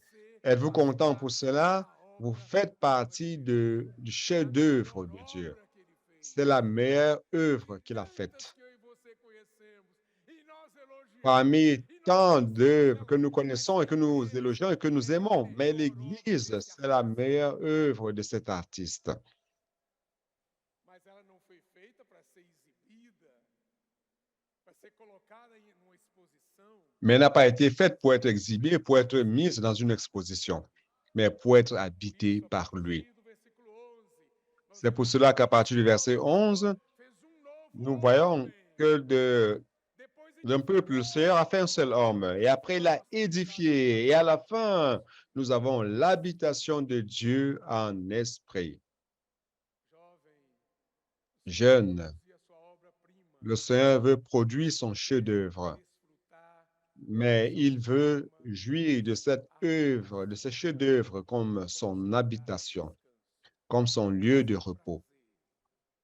Êtes-vous content pour cela? Vous faites partie du chef-d'œuvre de Dieu. C'est la meilleure œuvre qu'il a faite. parmi tant d'œuvres que nous connaissons et que nous élogions et que nous aimons. Mais l'Église, c'est la meilleure œuvre de cet artiste. Mais elle n'a pas été faite pour être exhibée, pour être mise dans une exposition, mais pour être habitée par lui. C'est pour cela qu'à partir du verset 11, nous voyons que d'un peuple, le Seigneur a fait un seul homme, et après il a édifié, et à la fin, nous avons l'habitation de Dieu en esprit. Jeune, le Seigneur veut produire son chef-d'œuvre, mais il veut jouir de cette œuvre, de ce chef-d'œuvre comme son habitation, comme son lieu de repos,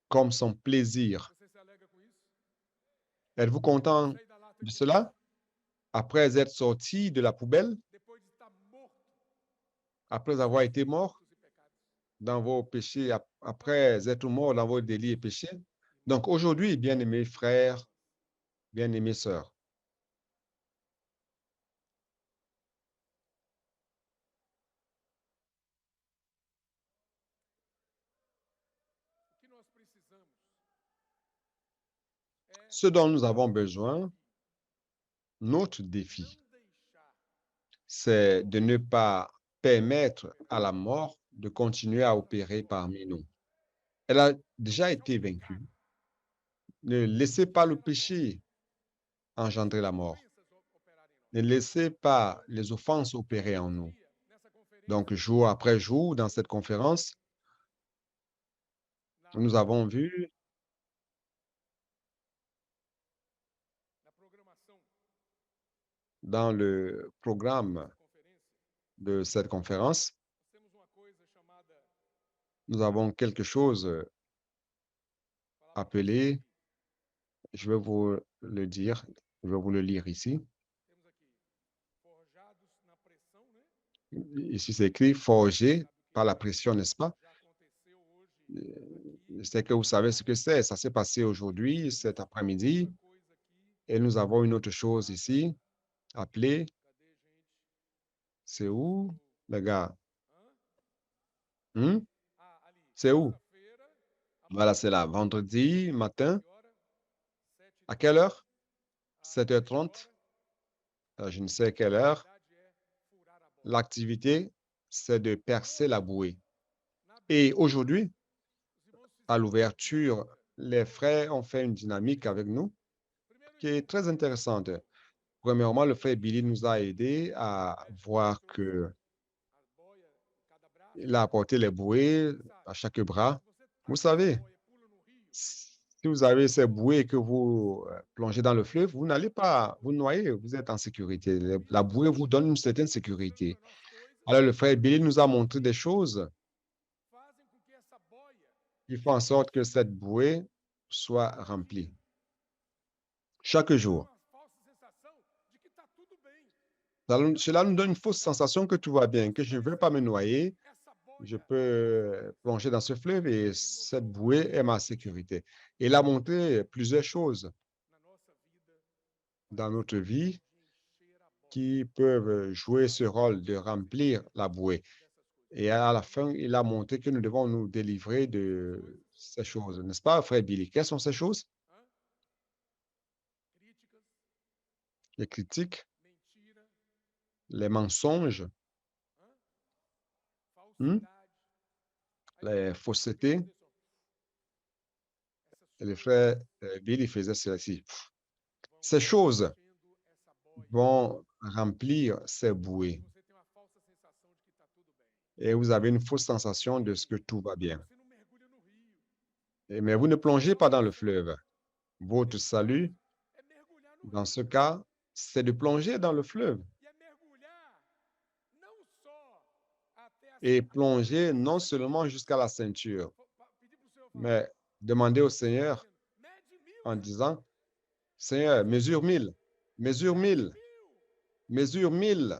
comme son plaisir. Êtes-vous content de cela? Après être sorti de la poubelle, après avoir été mort dans vos péchés, après être mort dans vos délits et péchés. Donc aujourd'hui, bien-aimés frères, bien-aimées sœurs, ce dont nous avons besoin, notre défi, c'est de ne pas permettre à la mort de continuer à opérer parmi nous. Elle a déjà été vaincue. Ne laissez pas le péché engendrer la mort. Ne laissez pas les offenses opérer en nous. Donc, jour après jour, dans cette conférence, nous avons vu dans le programme de cette conférence, nous avons quelque chose appelé, je vais vous le dire, je vais vous le lire ici. Ici, c'est écrit forgé par la pression, n'est-ce pas? Je sais que vous savez ce que c'est. Ça s'est passé aujourd'hui, cet après-midi. Et nous avons une autre chose ici, appelée, c'est où, les gars? C'est où? Voilà, c'est là. Vendredi matin. À quelle heure? 7h30. Je ne sais quelle heure. L'activité, c'est de percer la bouée. Et aujourd'hui, à l'ouverture, les frères ont fait une dynamique avec nous qui est très intéressante. Premièrement, le frère Billy nous a aidés à voir que il a apporté les bouées à chaque bras. Vous savez, si vous avez ces bouées et que vous plongez dans le fleuve, vous n'allez pas vous noyer, vous êtes en sécurité. La bouée vous donne une certaine sécurité. Alors, le frère Billy nous a montré des choses qui font en sorte que cette bouée soit remplie chaque jour. Cela nous donne une fausse sensation que tout va bien, que je ne vais pas me noyer, je peux plonger dans ce fleuve et cette bouée est ma sécurité. Il a montré plusieurs choses dans notre vie qui peuvent jouer ce rôle de remplir la bouée. Et à la fin, il a montré que nous devons nous délivrer de ces choses. N'est-ce pas, frère Billy? Quelles sont ces choses? Les critiques, les mensonges, les faussetés. Et le frère Billy faisait ceci. Ces choses vont remplir ces bouées. Et vous avez une fausse sensation de ce que tout va bien. Mais vous ne plongez pas dans le fleuve. Votre salut, dans ce cas, c'est de plonger dans le fleuve. Et plonger non seulement jusqu'à la ceinture, mais demander au Seigneur en disant, Seigneur, mesure 1000, mesure 1000, mesure 1000.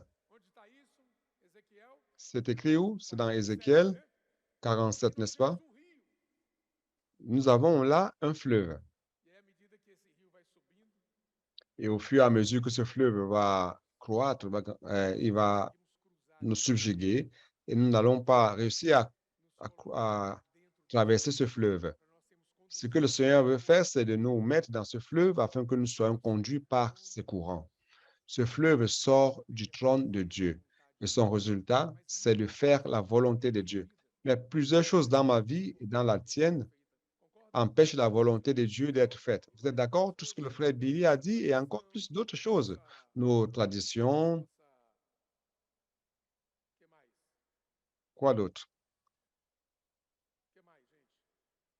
C'est écrit où? C'est dans Ézéchiel 47, n'est-ce pas? Nous avons là un fleuve. Et au fur et à mesure que ce fleuve va croître, il va nous subjuguer et nous n'allons pas réussir à traverser ce fleuve. Ce que le Seigneur veut faire, c'est de nous mettre dans ce fleuve afin que nous soyons conduits par ces courants. Ce fleuve sort du trône de Dieu et son résultat, c'est de faire la volonté de Dieu. Mais plusieurs choses dans ma vie et dans la tienne empêchent la volonté de Dieu d'être faite. Vous êtes d'accord? Tout ce que le frère Billy a dit et encore plus d'autres choses. Nos traditions, quoi d'autre?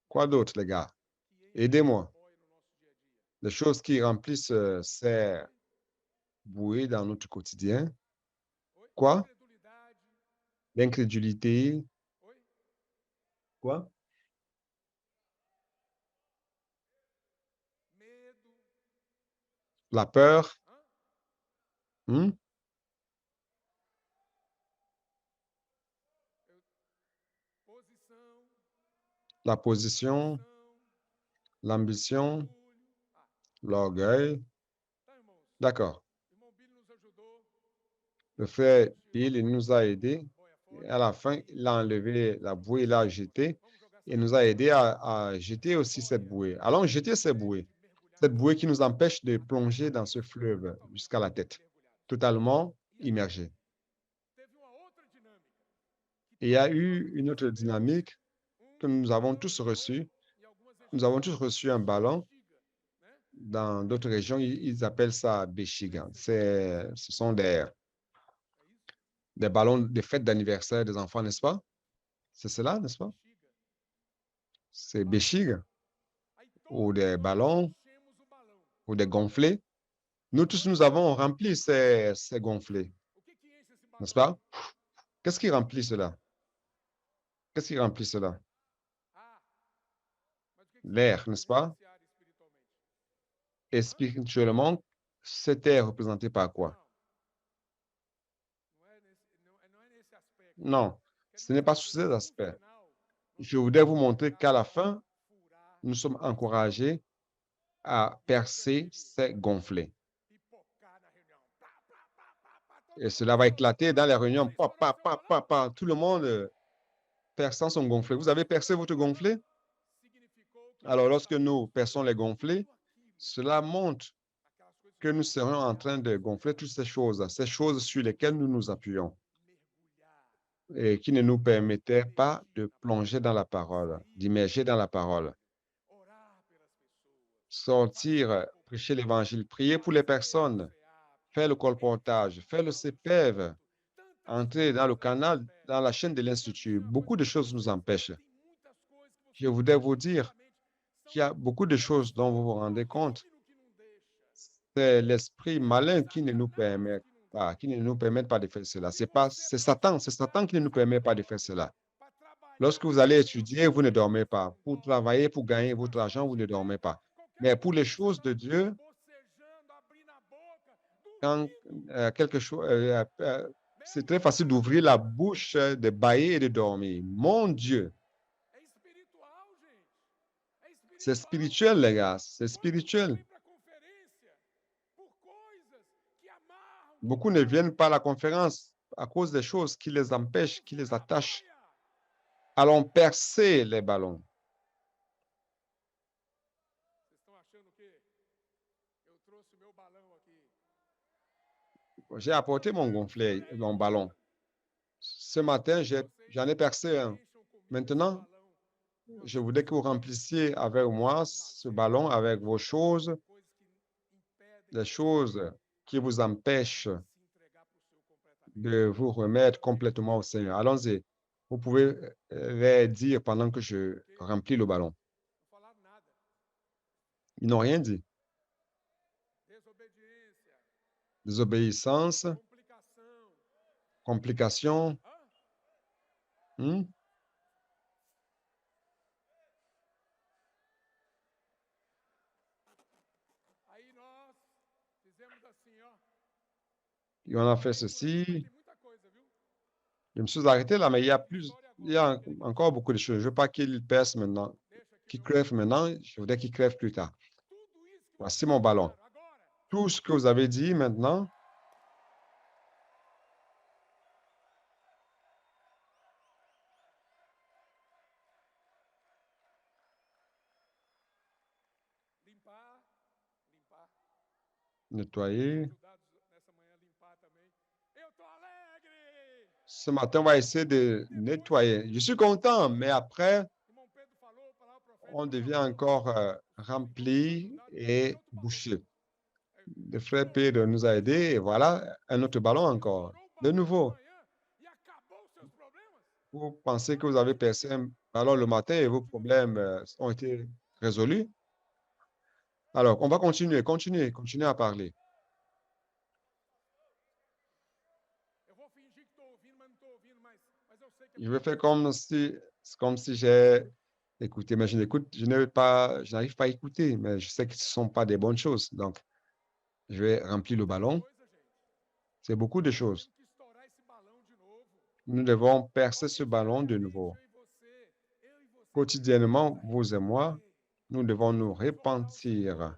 Quoi d'autre, les gars? Aidez-moi. Les choses qui remplissent ces bouées dans notre quotidien. Quoi? L'incrédulité. Quoi? La peur. Hmm? La position, l'ambition, l'orgueil. D'accord. Le frère Bill, il nous a aidés. À la fin, il a enlevé la bouée, il l'a jetée. Il nous a aidés à jeter aussi cette bouée. Allons jeter cette bouée. Cette bouée qui nous empêche de plonger dans ce fleuve jusqu'à la tête, totalement immergé. Et il y a eu une autre dynamique que nous avons tous reçue. Nous avons tous reçu un ballon. Dans d'autres régions, ils appellent ça béchiga. Ce sont des ballons de fête d'anniversaire des enfants, n'est-ce pas? C'est cela, n'est-ce pas? C'est béchiga ou des ballons ou des gonflés. Nous tous, nous avons rempli ces gonflés, n'est-ce pas? Qu'est-ce qui remplit cela? Qu'est-ce qui remplit cela? L'air, n'est-ce pas? Et spirituellement, cet air représenté par quoi? Non, ce n'est pas sous cet aspect. Je voudrais vous montrer qu'à la fin, nous sommes encouragés à percer ces gonflets. Et cela va éclater dans les réunions. Pa, pa, pa, pa, pa. Tout le monde perçant son gonflet. Vous avez percé votre gonflet? Alors, lorsque nous perçons les gonflets, cela montre que nous serons en train de gonfler toutes ces choses sur lesquelles nous nous appuyons et qui ne nous permettaient pas de plonger dans la parole, d'immerger dans la parole. Sortir, prêcher l'évangile, prier pour les personnes, faire le colportage, faire le CPEV, entrer dans le canal, dans la chaîne de l'Institut. Beaucoup de choses nous empêchent. Je voudrais vous dire qu'il y a beaucoup de choses dont vous vous rendez compte. C'est l'esprit malin qui ne nous permet pas, qui ne nous permet pas de faire cela. C'est Satan qui ne nous permet pas de faire cela. Lorsque vous allez étudier, vous ne dormez pas. Pour travailler, pour gagner votre argent, vous ne dormez pas. Mais pour les choses de Dieu, quand quelque chose, c'est très facile d'ouvrir la bouche, de bâiller et de dormir. Mon Dieu, c'est spirituel, les gars, c'est spirituel. Beaucoup ne viennent pas à la conférence à cause des choses qui les empêchent, qui les attachent. Allons percer les ballons. J'ai apporté mon gonflet, mon ballon. Ce matin, j'en ai percé un. Maintenant, je voudrais que vous remplissiez avec moi ce ballon avec vos choses, les choses qui vous empêchent de vous remettre complètement au Seigneur. Allons-y. Vous pouvez les dire pendant que je remplis le ballon. Ils n'ont rien dit. Désobéissance, complications. Hmm? Et on a fait ceci. Je me suis arrêté là, mais il y a encore beaucoup de choses. Je ne veux pas qu'il perce maintenant, qu'il crève maintenant. Je voudrais qu'il crève plus tard. Voici mon ballon. tout ce que vous avez dit maintenant, nettoyer. Ce matin, on va essayer de nettoyer. Je suis content, mais après, on devient encore rempli et bouché. Le frère Pedro nous a aidés et voilà, un autre ballon encore. De nouveau, vous pensez que vous avez percé un ballon le matin et vos problèmes ont été résolus? Alors, on va continuer à parler. Je vais faire comme si j'ai écouté, mais je n'écoute, je n'arrive pas à écouter, mais je sais que ce ne sont pas des bonnes choses. Donc, je vais remplir le ballon. C'est beaucoup de choses. Nous devons percer ce ballon de nouveau. Quotidiennement, vous et moi, nous devons nous repentir.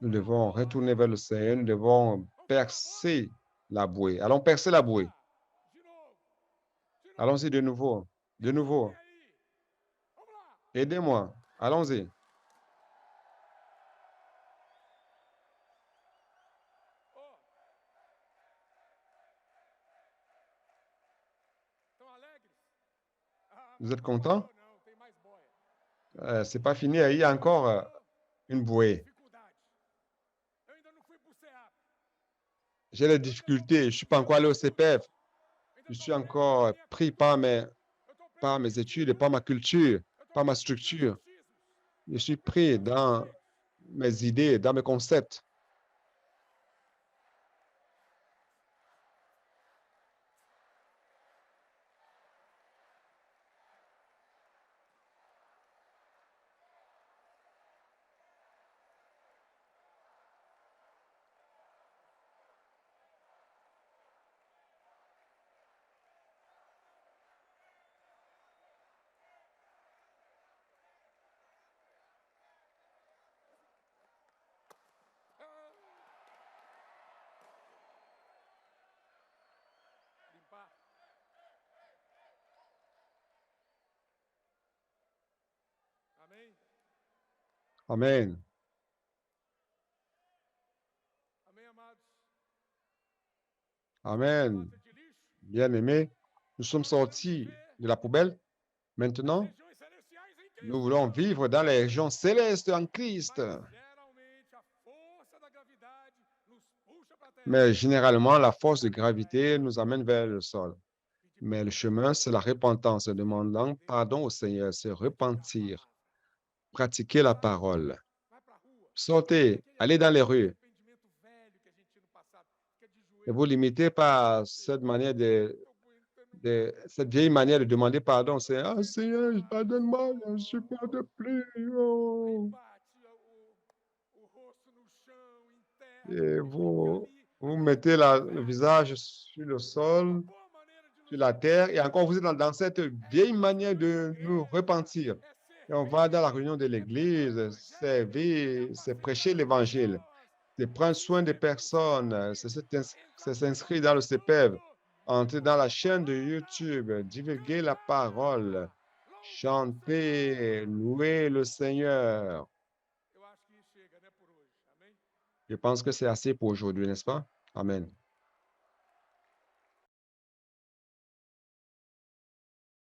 Nous devons retourner vers le Seigneur. Nous devons percer la bouée. Allons percer la bouée. Allons-y de nouveau. De nouveau. Aidez-moi. Allons-y. Vous êtes contents? C'est pas fini. Il y a encore une bouée. J'ai des difficultés. Je ne suis pas encore allé au CPF. Je suis encore pris par mes études, par ma culture, par ma structure. Je suis pris dans mes idées, dans mes concepts. Amen. Amen. Bien-aimés, nous sommes sortis de la poubelle. Maintenant, nous voulons vivre dans les régions célestes en Christ. Mais généralement, la force de gravité nous amène vers le sol. Mais le chemin, c'est la repentance, demandant pardon au Seigneur, c'est repentir, pratiquer la parole. Sortez, allez dans les rues. Ne vous limitez pas à cette manière cette vieille manière de demander pardon. C'est ah Seigneur, pardonne-moi, je ne supporte plus. Oh. Et vous mettez le visage sur le sol, sur la terre, et encore vous êtes dans cette vieille manière de nous repentir. Et on va dans la réunion de l'Église, servir, c'est prêcher l'Évangile, c'est prendre soin des personnes, c'est s'inscrire dans le CPF, entrer dans la chaîne de YouTube, divulguer la parole, chanter, louer le Seigneur. Je pense que c'est assez pour aujourd'hui, n'est-ce pas? Amen.